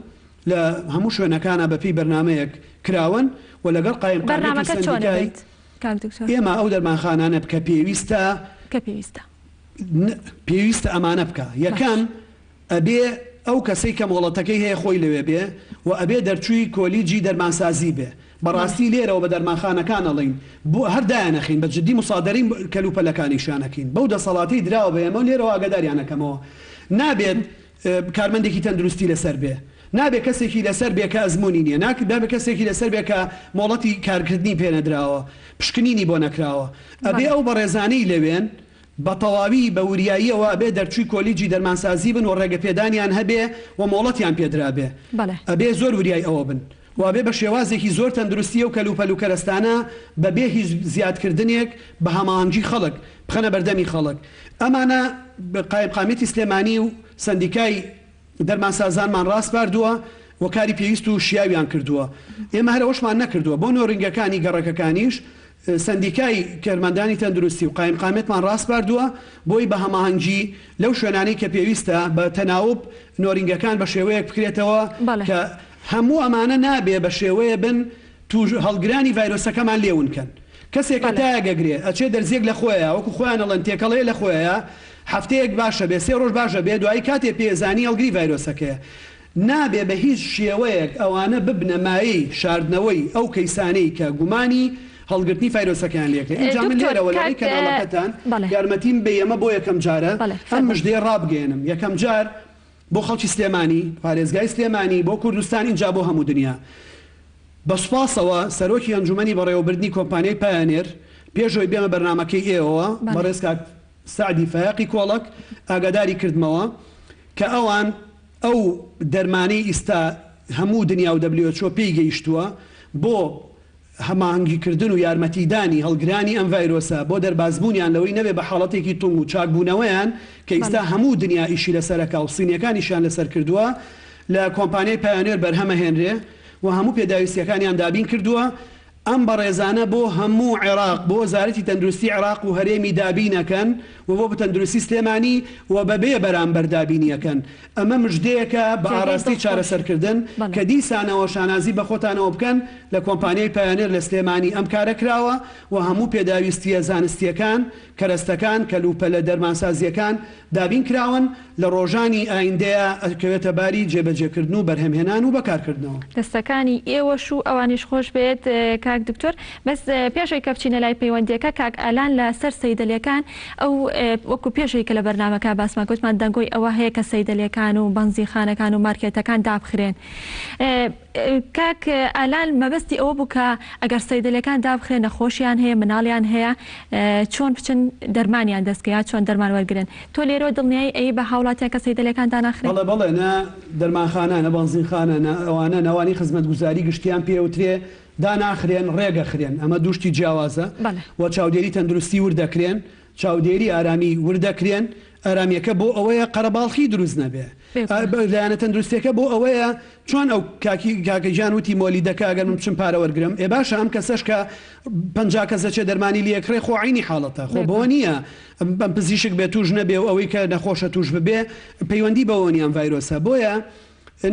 [SPEAKER 2] لە هەموو شوێنەکانە بەپی بەرنامەیەک کراون و لەگەڵ قایمقامەتی سەندیکای ئێمە ئەو دەرمانخانانە بکە پێویستە ئەمانە بکە یەکەم ئەبێ ئەو کەسەی کە مۆڵەتەکەی هەیە خۆی لەوێ بێ و ئەبێ دەرچووی کۆلیجی دەرمانسازی بێ بەڕاستی لێرەوە بە دەرمانخانەکان ئەڵین بۆ هەردایانەخین بە جددی مسادەرین کەلوپەلەکانیشانەکەین بەو دەسەڵاتی دراوە بە ئێمە لێرەوە ئاگاداریانەکەمەوە نابێت کارمەندێکی تەندروستی لەسەر بێ نابێت کەسێکی لەسەر بێ کە ئەزمموی نییە نابێت کەسێکی لەسەر بێ کە مۆڵەتی کارکردنی پێنەدراوە پشکنینی بۆ نەکراوە ئەبێ ئەو بەڕێزانەی لەوێن بە تەواوی بە وریاییەوە ئەبێ دەرچووی کۆلیجی دەرمانسازی بن و ڕێگەپێدانیان هەبێ و مۆڵەتیان پێدرابێ ئەبێ زۆر وریای ئەوە بن وابێ بە شێوازێکی زۆر تەندروستی و کەلوپەلوکەرستانە بەبێ هیچ زیادکردنێک بە هەماهەنگی خەڵک بخەنە بەردەمی خەڵک ئەمانە قایمقامەتی سلێمانی و سندیکای دەرمانسازانمان ڕاست باردووە و کاری پێویست و شیاویان کردووە ئێمە هەرەوەشمان نەکردووە بۆ نۆرنگەکانی گەڕەکەکانیش سندیکای کارمەندانی تەندروستی و قایمقامەتمان ڕاست باردووە بۆی بە هەماهەنگی لەو شوێنانەی کە پێویستە بە تەناوب نۆرینگەکان بە شێوەیەک بکرێتەوە کە هەموو ئەمانە نابێ بە شێوەیە بن هەڵگرانی ڤایرۆسەکەمان لێونکەن کەسێک کە تایەگەگرێ ئەچێ دەرزێک لە خۆیە وەکو خۆیان ئەڵەن تێکەڵەیە لە خۆیە هەفتەیەک باشە بێ 3 ڕۆژ باشە بێ دوایی کاتێ پێزانی هەڵگری ڤایرۆسەکەیە نابێ بە هیچ شێوەیەک ئەوانە ببنە مایەی شاردنەوەی ئەو کەیسانەی کە گومانی هەڵگرتنی ڤایرۆسەکان لێکە اینجا من لێرەوە لای کەناڵەکەتان یارمەتیم بە ئێمە بۆ یەکەم جارە ئەم مژدەی ڕابگەێنم یەکەم جار بۆ خەڵکی سلێمانی پارێزگای سلێمانی بۆ کوردستان اینجا بۆ هەموو دنیا بە سوپاسەوە سەرۆکی ئەنجومەنی بەڕێوەبردنی کۆمپانیای پایانێر پێشەوەی بێمە بەرنامەکەی ئێوە بەڕێز کاک سعدی فایقی کۆڵک ئاگاداری کردمەوە کە ئەوان ئەو دەرمانەی ئیستا هەموو دنیا و WHO پێی گەیشتووە بۆ هەماهەنگیکردن و یارمەتیدانی هەڵگرانی ئەم ڤایرۆسە بۆ دەربازبوونیان لەوەی نەبێ بە حاڵەتێکی تونگ و چاکبوونەوەیان کە ئیستا هەموو دنیا ئیشی لەسەرەکە و سینیەکانیشان لەسەر کردووە لە کۆمپانیای پایانێر بەرهەمە هێنرێ و هەموو پێداویستیەکانیان دابین کردووە ئەم بەڕێزانە بۆ هەموو عێراق بۆ وەزارەتی تەندروستی عێراق و هەرێمی دابینەکەن و بۆ تەندروستی سلێمانی و بەبێ بەرامبەر دابینیەکەن ئەمە مژدەیەکە بە ئاراستی چارەسەرکردن کە دیسانەوە شانازی بە خۆتانەوە بکەن لە کۆمپانیای پایانێر لە سلێمانی ئەم کارە کراوە و هەموو پێداویستیە زانستیەکان کەرەستەکان کەلوپەلە دەرمانسازیەکان دابین کراون لە ڕۆژانی ئایندەیە ئەکەوێتە باری جێبەجێکردن و بەرهەمهێنان و بەکارکردنەوە
[SPEAKER 1] دەستەکانی ئێوەش و ئەوانیش خۆش بێت کاک دکتۆر بەس پێشەوەی کە بچینە لای پەیوەندیەکە کاک ئالان لە سەر سەیدەلەکان ئەو وەکو پێشەوەی کە لە بەرنامەکە باسمان گوتمان دەنگۆی ئەوە هەیە کە سەیدەلەکان و بەنزیخانەکان و مارکێتەکان دابخرێن کاک ئالان مەبەستی ئەوە بوو کە ئەگەر سەیدەلەکان دابخرێن نەخۆشیان هەیە مناڵیان هەیە چۆن بچن دەرمانیان دەستکەیە چۆن دەرمان وەرگرن تۆ لێرەوە دڵنیایی ئەی بە هاوڵاتیان کە سەیدەلەکان داناخرێن
[SPEAKER 2] بەڵێ نە دەرمانخانە نە بەنزیخانە ئەوانە ناوانی خزمەتگوزاری گشتیان پێوترێ داناخرێن ڕێگەخرێن ئەمە دوشتی جیاوازە و چاودێری تەندروستی وردەکرێن چاودێری ئارامی وردەکرێن ئارامیەکە بۆ ئەوەیە قەرەباڵخی دروست نەبێ لایەنە تەندروستیەکە بۆ ئەوەیە چۆن ئەو کاکەجان وتی مۆلی دەکە ئەگەر من بچم پارە وەرگرم ێ باشە ئەم کەسەش کە 50 کەس دەچێت دەرمانی لەکڕێ خۆ عینی حاڵەتە خۆ بۆ نییە بەم پزیشک بێ توش نەبێ و ئەوەی کە نەخۆشە توش ببێ پەیوەندی بەوە نیان ڤایرۆسە بۆیە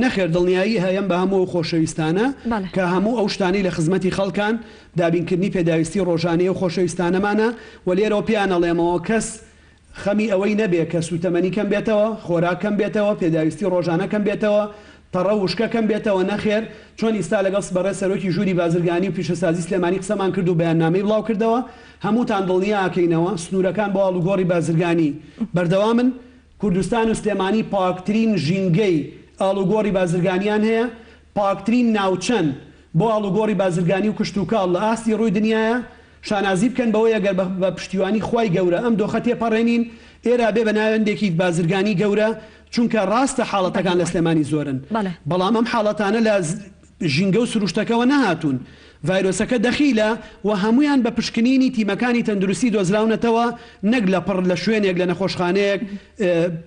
[SPEAKER 2] نەخێر دڵنیایی هەیەم بە هەموو خۆشەویستانە کە هەموو ئەو شتانی لە خزمەتی خەڵکان دابینکردنی پێداویستی ڕۆژانەیە و خۆشەویستانەمانە و لێرەوە پیانەڵێمەوە کەس خەمی ئەوەی نەبێ کە سوتەمەنی کەم بێتەوە خۆراکەم بێتەوە پێداویستی ڕۆژانەکەم بێتەوە تەڕە وشکەکەم بێتەوە نەخێر چۆن ئیستا لەگەڵ بەڕێ سەرۆکی ژووری بازرگانی و پیشەسازی سلێمانی قسەمان کرد و بەیاننامەی بڵاو کردەوە هەمووتان دڵنیاکەینەوە سنوورەکان بۆ ئاڵوگۆڕی بازرگانی بەردەوامن کوردستان و سلێمانی پاکترین ژینگەی ئاڵوگۆڕی بازرگانیان هەیە پاکترین ناوچەند بۆ ئاڵوگۆڕی بازرگانی و کشت و کاڵ لە ئاستی ڕووی دنیاە شانازی بکەن بەوەی ئەگەر بە پشتیوانی خوای گەورە ئەم دۆخە تێپەڕێنین ئێرە بێ بە ناوێندێکی بازرگانی گەورە چونکە ڕاستە حاڵەتەکان لە سلێمانی زۆرن بەڵام ئەم حاڵەتانە لە ژینگە و سروشتەکەەوە نەهاتوون ڤایرۆسەکە دەخیلە و هەمویان بە پشکنینی تیمەکانی تەندروستی دۆزراونەتەوە نەک لە پڕ لە شوێنێک لە نەخۆشخانەیەک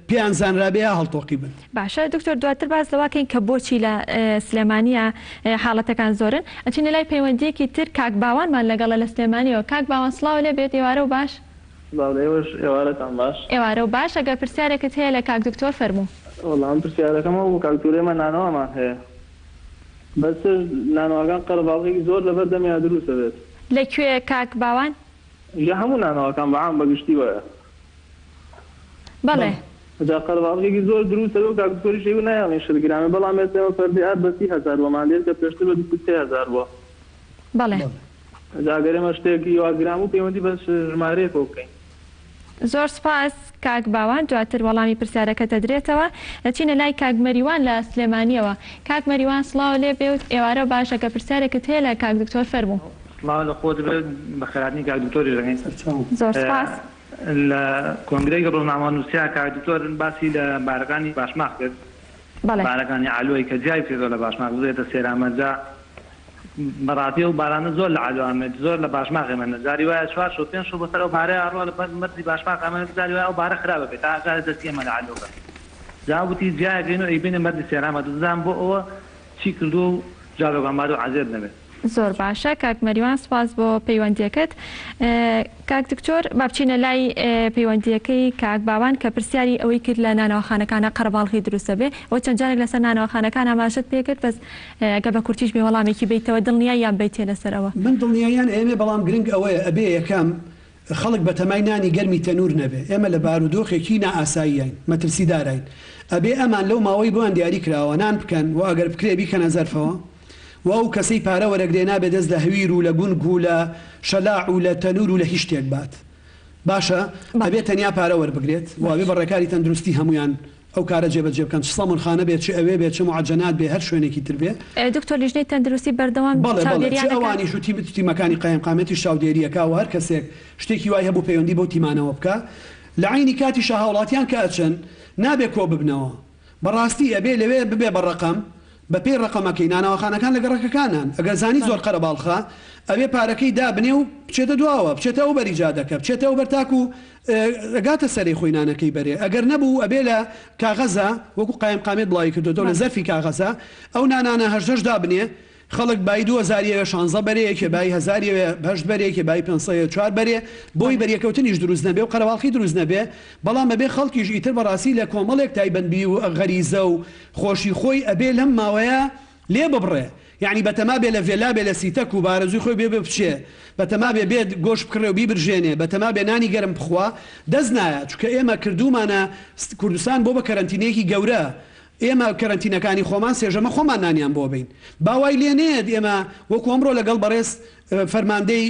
[SPEAKER 2] پێیان زانرابێ هەڵتۆقی بن.
[SPEAKER 1] باشە دکتۆر دواتر باز لەواکەین کە بۆچی لە سلێمانیە حاڵەتەکان زۆرن ئەچینە لای پەیوەندیەکی تر کاک باوانمان لەگەڵە لە سلێمانیەوە کاک باوان سڵاو لێ بێت ئێوارە و باش
[SPEAKER 6] ئێوارەتان باش
[SPEAKER 1] ئێوارە و باش ئەگەر پرسیارێکت هەیە لە کاک دکتۆر فەرموو.
[SPEAKER 6] وەڵام پرسیارەکەمە بۆ کاکتورێمە نانەوەمان هەیە بەس نانەوەکان قەرەباڵغێکی زۆر لەبەر دەمیا دروستە بێت.
[SPEAKER 1] لەکوێ کاک باوان؟
[SPEAKER 6] یا هەموو نانەوەکان بەعام بەگشتی وایە.
[SPEAKER 1] بەڵێ
[SPEAKER 6] جا قەرەباڵغێکی زۆر دروستە و کاکتۆری شێوی نایڵێن 60 گرامێ بەڵام ئێستێمە فەردی ئار بە 30,000 بۆمان لێت کە پێشتر بە 23,000 بووە.
[SPEAKER 1] بەڵێ
[SPEAKER 6] جا ئەگەرێمە شتێکی وا گرام و پەیوەندی بە ژمارەیەکەوە بکەین.
[SPEAKER 1] زۆر سپاس کاک باوان دواتر وەڵامی پرسیارەکە دەدرێتەوە دەچینە لای کاک مەریوان لە سلێمانیەوە. کاک مەریوان سڵاو لێ بێت ئێوارە باشە کە پرسیارێکت هەیە لە کاک دکتۆر فەرموو.
[SPEAKER 7] سڵاو لە خۆت بێت بە خێراتنی کاک دکتۆری ڕێگەین.
[SPEAKER 1] زۆر سپاس.
[SPEAKER 7] لە کۆنگرەی ڕۆژنامەنووسیا کاک دکتۆر باسی لە بارەکانی باشماق کرد. بارەکانی ئالۆی کە جیای پێدۆ لە باشماق بێتە سێرامەجا بەڕاتی و بارانە زۆر لە ئالۆامێت زۆر لە باشماقی من زاری وایە 4 و 5 بەسەر ئەو بارەی ئاڕۆ لە مەرجی باشماق ئەمە زاری وایە ئەو بارە خراپە بێت تا ئاگای دەستی ئەمە لە ئالۆکە جاوتی جیایەکەین و ئەیبینە مەردی سێرامە دەزانام بۆ ئەوە چی کردو و جاڵۆگەمبار و عەزێر نەبێت.
[SPEAKER 1] زۆر باشە کاک مەریوان سپاس بۆ پەیوەندیەکەت. کاک دکتۆر با بچینە لای پەیوەندیەکەی کاک باوان کە پرسیاری ئەوەی کرد لە نانەوەخانەکانە قەرەباڵغی دروستە بێ ئەوە چەند جارێک لەسەر نانەوەخانەکان ئاماژەت پێکرد بەس گە بە کورتیش بێ وەڵامێکی بیتەوە دڵنیایان بیتێ لەسەرەوە.
[SPEAKER 2] من دڵنیایان ئێمە بەڵام گرنگ ئەوەیە ئەبێ یەکەم خەڵک بە تەمای نانی گەرمی تەنور نەبێ ئێمە لە بارودۆخێکی نائاساییین مەترسیدارین ئەبێ ئەمان لەو ماوەی بۆیان دیاری کراوە نان بکەن و ئەگەر بکرێ بیکەنە زەرفەوە و ئەو کەسەی پارە وەرەگرێنا بێ دەست لە هەویر و لە گونگ و لە شەلاع و لە تەنور و لە هیچ شتێک بات باشە ئەبێ تەنیا پارە وەربگرێت و ئەبێ بەڕێکاری تەندروستی هەمویان ئەو کارە جێبەجێ بکەن چ سەمونخانە بێت چ ئەوێ بێت چ معجەنات بێ هەر شوێنێکی تر بێ.
[SPEAKER 1] دکتۆر لیژنەی تەندروستی بەردەوام
[SPEAKER 2] ئەوانیش و تیمەکانی قایمقامەتی شاودێریەکە و هەر کەسێک شتێکی وای هەبوو پەیوەندی بۆ تیمانەوە بکە لە عینی کاتی شەهاوڵاتیان کە ئەچن نابێ کۆ ببنەوە بەڕاستی ئەبێ لەوێ ببێ بە ڕقم بە پێی ڕقەمەکەی نانەوەخانەکان لە گەڕەکەکانان ئەگەر زانی زۆر قەرەباڵخە ئەبێ پارەکەی دابنێ و بچێتە دواوە بچێتە ئەو بەریجادەکە بچێتە ئەو بەرتاک و ئەگاتە سەری خۆی نانەکەی بەرێ ئەگەر نەبوو ئەبێ لە کاغەزە وەکو قایمقامێت بڵاوی کردوەوە لە زەرفی کاغەزە ئەو نانانە هەژدەش دابنێ خەڵک بای 2016 بەرەیەکێ بای 1000 بەرێکێ بای 504 بەرێ بۆی بەریەکەوتنیش دروست نەبێ و قەرەباڵخی دروست نەبێ بەڵام بەبێ خەڵکیش ئیتر بەڕاستی لە کۆمەڵێک تایبەتبی و غەریزە و خۆشی خۆی ئەبێ لەم ماوەیە لێ ببڕێ یعنی بەتەما بێ لە ڤێلا بێ لە سیتەک و بارەزوی خۆی بێ بچێ بەتەما بێ بێت گۆشت بکڕێ و بیبرژێنێ بەتەما بێ نانی گەرم بخوا دەست نایە چونکە ئێمە کردومانە کوردستان بۆ بە کەرەنتینەیەکی گەورە ئێمە کەرەنتینەکانی خۆمان سێژەمە خۆمان نانیان بۆ بین باوای لێنێت ئێمە وەکو ئەمڕۆ لەگەڵ بەڕێز فەرماندەی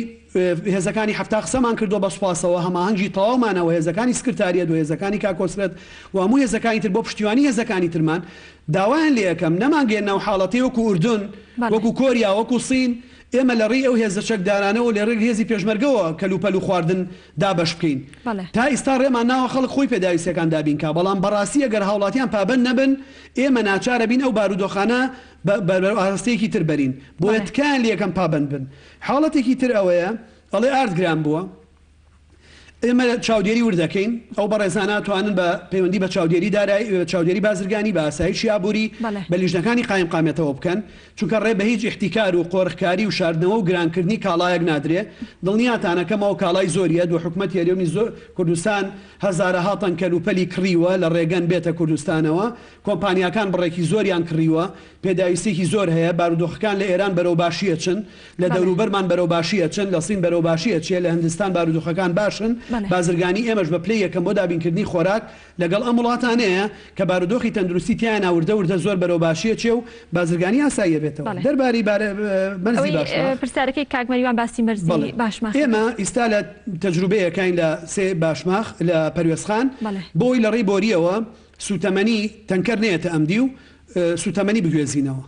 [SPEAKER 2] هێزەکانی هەفتا قسەمان کردو بە سوپاسەوە هەماهەنگی تەواومانەوە هێزەکانی سکرتاریەت و هێزەکانی کاکۆسرەت و هەموو هێزەکانی تر بۆ پشتیوانی هێزەکانی ترمان داوایان لێ یەکەم نەمانگەێنەوە حاڵەتی وەکو ئوردون وەکو کۆریا وەکو سین ئێمە لە ڕێی ئەو هێزە چەکدارانەوە لە ڕێک هێزی پێشمەرگەوە کەلوپەل و خواردن دابەش بکەین تا ئێستا ڕێمان ناوە خەڵک خۆی پێداویستەکان دابینکە بەڵام بەڕاستی ئەگەر هاوڵاتیان پابند نەبن ئێمە ناچارە بین ئەو بارودۆخانە ئاستەیەکی تر بەرین بۆیە تکایان لە یەکەم پابند بن حاڵەتێکی تر ئەوەیە ئەڵێ ئاردگران بووە ئێمە چاودێری وردەکەین ئەو بەڕێزانە توانن بە پەیوەندی بە چاودێری دارایی چاودێری بازرگانی بە ئاسایشی ئابووری بە لیژنەکانی قایمقامێتەوە بکەن چونکە ڕێ بە هیچ احتیکار و قۆڕخکاری و شاردنەوە و گرانکردنی کاڵایەک نادرێ دڵنیاتانەکەمەوە کاڵای زۆریە و حکوومەت یاریێنی زۆر کوردستان هەزارەها تەن کەلوپەلی کڕیوە لە ڕێگەن بێتە کوردستانەوە کۆمپانیاکان بڕێکی زۆریان کڕیوە پێداویستێکی زۆر هەیە بارودۆخەکان لە ئێران بەرەو باشیە چن لە دەوروبەرمان بەرەو باشیە چن لە سین بەرەو باشیە چیە لە هەندستان بارودۆخەکان باشن بازرگانی ئێمەش بە پلەی یەکەم بۆ دابینکردنی خۆراک لەگەڵ ئەم وڵاتانەیە کە بارودۆخی تەندروستی تیان ناوردە وردە زۆر بەرەو باشیە چێ و بازرگانی ئاساییە بێتەوە دەرباری مەرزی باشماخ
[SPEAKER 1] پرسیارەکەی کاک مەریوان باسی مەرزی باشماخ
[SPEAKER 2] ئێمە ئیستا لە تەجروبەیەکین لە سێ باشماخ لە پەروێزخان بۆی لە ڕێی بۆریەوە سوتەمەنی تەنکەر نێتە ئەمدی و سوتەمەنی بگوێزینەوە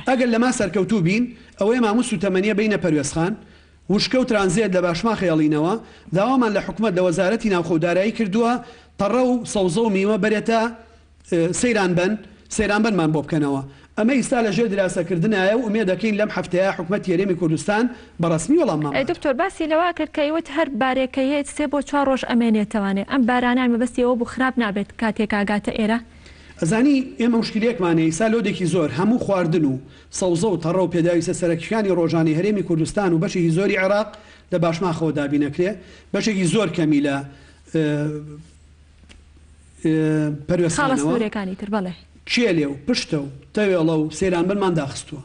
[SPEAKER 2] ئەگەر لەما سەرکەوتوو بین ئەوەی ماموو سوتەمەنیە بینە پەروێزخان وشکە و ترانزیت لە باشماخ هێڵینەوە داوامان لە حکوومەت لە وەزارەتی ناوخۆدارایی کردووە تەڕە و سەوزە و میوە بەرێتە سەیرانبەن سەیرانبەنمان بۆ بکەنەوە ئەمە ئیستا لە ژێر دراسەکردنایە و ئومێ دەکەین لەم هەفتەیە حکوومەت یاریێمی کوردستان بەڕسمی وەڵام
[SPEAKER 1] دکتۆر باسی لەوا کرد کەیوت هەر بارێکەیە 3 بۆ 4 ڕۆژ ئەمێنێتەوانێ ئەم بارانان مەبەستیەوە بوو خراپ نابێت کاتێک ئاگاتە ئێرە
[SPEAKER 2] ئەزانی ئێمە مشکلێکمانەیە ئیسا لۆدێکی زۆر هەموو خواردن و سەوزە و تەڕە و پێداویستە سەرەکیەکانی ڕۆژانی هەرێمی کوردستان و بەشێکی زۆری عێراق لە باشماخەوە دابینەکرێ بەشێکی زۆر کەمی لە
[SPEAKER 1] پەروەسەڵەکانی تر بڵێ
[SPEAKER 2] کێلێ و پشتە و تەوێڵە و سێرانبەرمان داخستووە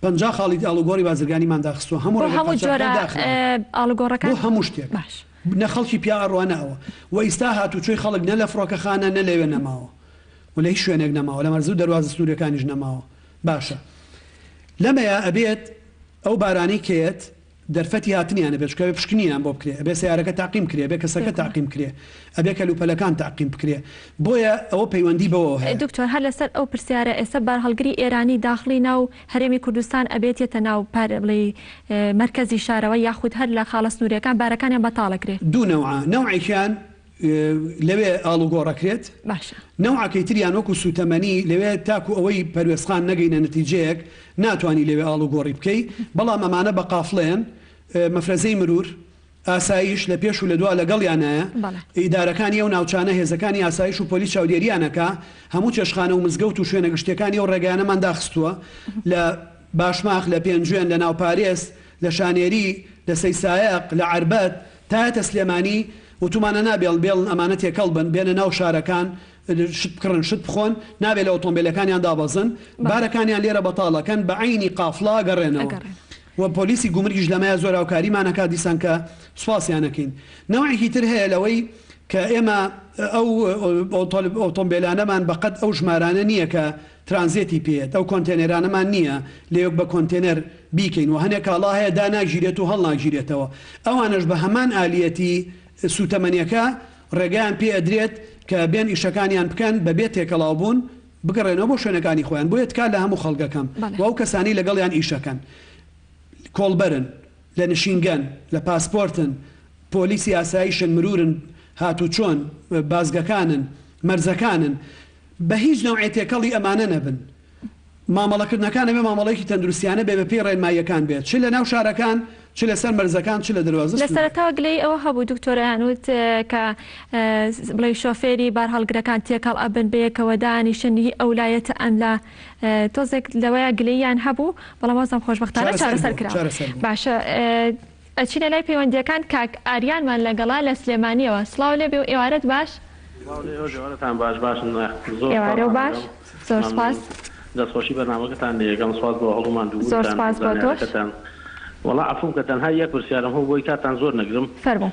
[SPEAKER 2] 50 خاڵی ئاڵوگۆڕی بازرگانیمان داخستووە
[SPEAKER 1] هەموو جۆرە ئاڵوگۆڕەکە
[SPEAKER 2] هەموو شتێک نە خەڵکی پیا ئەڕوانەوە و ئیستا هاتوچۆی خەڵک نە لە فڕۆکەخانە نە لەوێ نەماوە و لە هیچ شوێنێک نەماوە لە مەرزوو دەواازە سنوورەکانیش نەماوە باشە لەمەیە ئەبێت ئەو بارانی کێت دەرفەتی هاتنیانە بێشکەوێ پشکنیان بۆ بکرێ ئەبێ سیارەکە تاقیم کرێ بێ کەسەکە تاقیم کرێ ئەبێ کەلوپەلەکان تاقیم بکرێ بۆیە ئەوە پەیوەندی بەوە هەیە
[SPEAKER 1] دکتۆر هەر لەسەر ئەو پرسیارە ئێستا بار هەڵگری ئێرانی داخلی ناو هەرێمی کوردستان ئەبێتێتە ناو بڵێ مرکزی شارەوە یاخود هەر لە خاڵە سنووریەکان بارەکانیان بەتاڵەکرێ
[SPEAKER 2] دوو نەوعێکیان لەوێ ئاڵوگۆڕەکرێت
[SPEAKER 1] باشە
[SPEAKER 2] نەوعەکەی تریان وەکو سوتەمەنی لەوێ تاکو ئەوەی پەروێسخان نەگەینە نەتیجەیەک ناتوانانی لەوێ ئاڵوگۆڕی بکەی بەڵام ئەمانە بە قافڵێن مەفرەزەی مرور ئاسایش لە پێش و لە دوا لەگەڵیانایە ئیدارەکانی ئەو ناوچانە هێزەکانی ئاسایش و پۆلیس چاودێریانەکە هەموو چێشخانە و مزگەوت و شوێنە گشتەکانی ئەو ڕێگانەمان داخستووە لە باشماخ لە پێنجوێن لە ناوپارێز لە شانێری لە سەیسایق لە عربەت تایەتە سلێمانی وتومانە نابێڵ بێڵن ئەمانە تێکەڵ بن بێنە ناو شارەکان شت بکڕن شت بخۆن نابێت لە ئۆتۆمبیلەکانیان دابەزن بارەکانیان لێرە بەتاڵەکەن بە عینی قافڵا گەڕێنەوە و پۆلیسی گومرگیش لەمەیە زۆر هاوکاریمانەکە دیسان کە سوپاسیانەکەین نەوەیەکی تر هەیە لەوەی کە ئێمە ئەو ئۆتۆمبیلانەمان بەقەت ئەو ژمارانە نییە کە ترانزیێتی پێێت ئەو کۆنتێنەرانەمان نییە لێک بە کۆنتێنەر بیکەین و هەنێک کاڵا هەیە داناگیرێت و هەڵناگیرێتەوە ئەوانش بە هەمان ئالەتی سوتەمەنیەکە ڕێگەیان پێ ئەدرێت کە بێن ئیشەکانیان بکەن بەبێت تێکەڵاو بوون بگەڕێنەوە بۆ شوێنەکانی خۆیان بۆیە تکات لە هەموو خەڵگەکەم و ئەو کەسانی لەگەڵیان ئیشەکەن کۆڵبەرن لە نشینگەن لە پاسپۆرتن پۆلیسی ئاسایشن مرورن هاتو چۆن بازگەکانن مەرزەکانن بە هیچ نەوعی تێکەڵی ئەمانە نەبن مامەڵەکردنەکانە بێ مامەڵەیەکی تەندروستیانە بێ بە پێی ڕێنماییەکان بێت چ لە ناو شارەکان چ لەسەر مەرزەکان چ لە دەواازە
[SPEAKER 1] لە سەرەتاوە گلەی ئەوە هەبوو دکتۆرەیانوت کە بڵێ شۆفێری بار هەڵگرەکان تێکەڵ ئەبن بەیەکەوە دانیشتنی ئەولایەتە ئەم لە تۆزێک لەوەیە گلەیان هەبوو بەڵام وازم خۆشبەختانە چارەسەر کرا باشە ئەچینە لای پەیوەندیەکان کاک ئاریانمان لەگەڵا لە سلێمانیەوە سڵاو لێ بێ و ئێوارەت باش ئێوارە و باش زۆر سپاس
[SPEAKER 8] دەستخۆشی بەنامەکەتان لێگەم سواز بۆ هەڵومان دوو
[SPEAKER 1] زۆر سپاس بۆ تۆش
[SPEAKER 8] وڵا عفوم کە تەنها یەک پرسیارم هەبوو بۆی کاتان زۆر نەگرم
[SPEAKER 1] فەرموو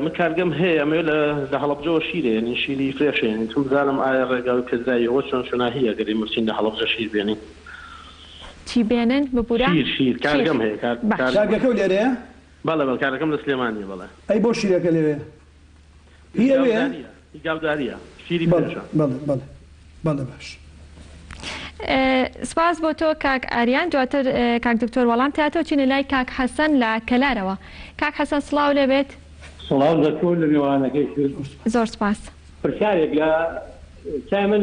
[SPEAKER 8] من کارگەم هەیە ئەمە لە هەڵەبجەوە شیرێ یعنی شیری فرێشێن تو بزانم ئایا ڕێگاوی پێزاییەوە چۆن شوێناهەیە گەری مرسین لە هەڵەبجە شیر بێنین
[SPEAKER 1] چی بێنن ببوورە
[SPEAKER 8] شیر کارگەم هەیە
[SPEAKER 2] کارگەکە و لێرەیە
[SPEAKER 8] بەڵێ بەڵێ کارەکەم لە سلێمانی بەڵێ
[SPEAKER 2] ئەی بۆ شیرەکە لێوێ هیەوێ
[SPEAKER 8] گاوداریە شیری پێشە
[SPEAKER 2] بەڵێ باش
[SPEAKER 1] سپاس بۆ تۆ کاک ئاریان دواتر کاک دکتۆر وەڵام تاتەوە چینە لای کاک حەسەن لە کەلارەوە کاک حەسەن سڵاو لێ بێت
[SPEAKER 9] سڵاو دەکۆ لە میوانەکەی
[SPEAKER 1] زۆر سپاس
[SPEAKER 9] پرسیارێک لە چای من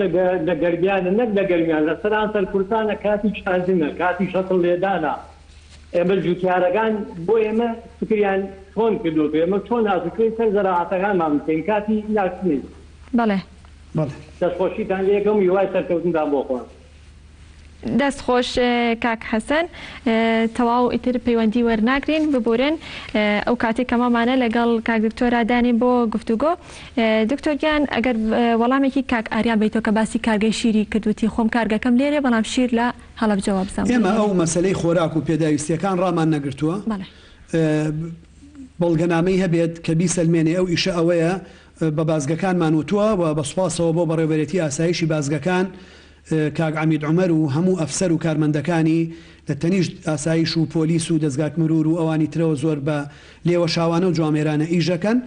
[SPEAKER 9] لە گەرمیانە نەک لە گەرمیان لە سەران سەر کورتانە کاتی چاندنە کاتی شەتڵ لێدانە ئێمە جوتیارەکان بۆ ئێمە فکریان چۆن کردو ئێمە چۆن نازوکەی سەر زەراعەتەکانمان بکەین کاتی ناکسنی
[SPEAKER 1] بەڵێ
[SPEAKER 9] دەستخۆشیتان لێکەم هیوای سەرکەوتنتان بۆ خۆن
[SPEAKER 1] دەستخۆش کاک حەسەن تەواو ئیتر پەیوەندی وەرناگرین ببورن ئەو کاتێک کەمەمانە لەگەڵ کاک دکتۆرا دانین بۆ گفتوگۆ دکتۆرگیان ئەگەر وەڵامێکی کاک ئاریان بیتەوە کە باسی کارگەی شیری کردوتی خۆم کارگەکەم لێرێ بەڵام شیر لە هەڵەبجەوە بزانم
[SPEAKER 2] ئێمە ئەو مەسەلەی خۆراک و پێداویستیەکان ڕامان نەگرتووە بەڵگەنامەی هەبێت کە بیسەلمێنێ ئەو ئیشە ئەوەیە بە بازگەکانمان وتووە و بە سوپاسەوە بۆ بەڕێوەبەرێتی ئاسایشی بازگەکان کاک عەمید عومەر و هەموو ئەفسەر و کارمەندەکانی لە تەنیشت ئاسایش و پۆلیس و دەستگات مرور و ئەوانی ترەوە زۆر بە لێوە شاوانە و جوامێرانە ئیژەکەن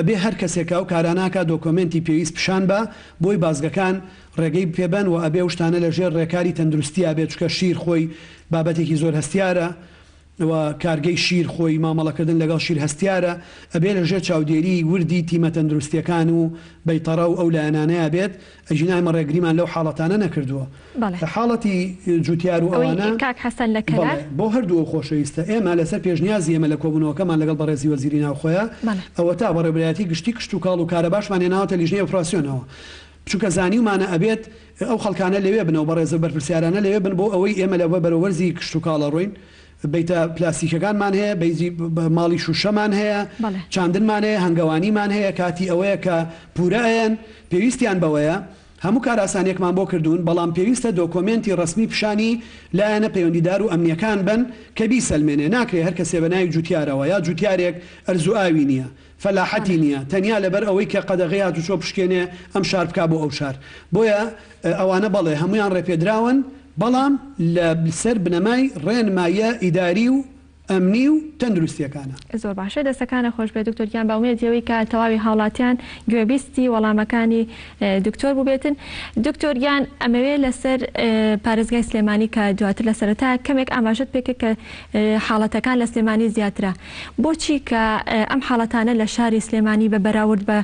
[SPEAKER 2] بێ هەر کەسێکە و کاراناکە دۆکۆمنتی پێویست پیشان بە بۆی بازگەکان ڕێگەی پێبەن و ئەبێ شتانە لە ژێر ڕێکاری تەندروستیە بێت چکە شیر خۆی بابەتێکی زۆر هەستیارە کارگەی شیر خۆی مامەڵەکردن لەگەڵ شیر هەستیارە ئەبێ لە ژێر چاودێری وردی تیمە تەندروستیەکان و بەیتەڕە و ئەو لایەنانەیە بێت ئەژینای مەڕێگریمان لەو حاڵەتانە نەکردووە حاڵەتی جوتیار و ئەوانە بۆ هەردوو خۆشەویستە ئێمە لەسەر پێشنیازی ئێمە لە کۆبوونەوەکەمان لەگەڵ بەڕێزی وەزیری ناوخۆیە ئەوە تا بەڕێبەتی گشتی کشت و کاڵ و کارە باشمان هێناوەتە لیژنەی ئۆپراسیۆنەوە چونکە زانیومانە ئەبێت ئەو خەڵکانە لەوێ بنەوە بەڕێزە بەرپرسیارانە لەوێ بن بۆ ئەوەی ئێمە لە بەرەوەرزی کشت و کاڵە ڕۆین بیتە پلاستیکەکانمان هەیە بەیزی ماڵی شوشەمان هەیە چاندنمان هەیە هەنگەوانیمان هەیە کاتی ئەوەیە کە پورەیەن پێویستیان بەوەیە هەموو کاراسانێکمان بۆ کردوون بەڵام پێویستە دۆکۆمنتی ڕسمی پیشانی لایەنە پەیوەندیدار و ئەمنیەکان بن کە بیسەلمێنێ ناکرێت هەر کەسێ بە ناوی جوتیارەوە یا جوتیارێک ئەرزوئاوی نییە فەلاحەتی نییە تەنیا لەبەر ئەوەی کە قەدەغی هاتوچۆ پشکێنێ ئەم شار بکا بۆ ئەو شار بۆیە ئەوانە بەڵێ هەمویان ڕێپێدراون بەڵام لە سەر بنەمای ڕێنمایە ئیداری و ئەمنی و تەندروستیەکانە
[SPEAKER 1] زۆر باشە دەستەکانە خۆش بێت دکتۆریان باومێتەوەی کە تەواوی هاوڵاتیان گوێبیستی وەڵامەکانی دکتۆر بووبێتن دکتۆریان ئەمەوێت لەسەر پارێزگای سلێمانی کە دواتر لە سەرەتا کەمێک ئاماژت پێکە کە حاڵەتەکان لە سلێمانی زیاترە بۆچی کە ئەم حاڵەتانە لە شاری سلێمانی بە بەراورد بە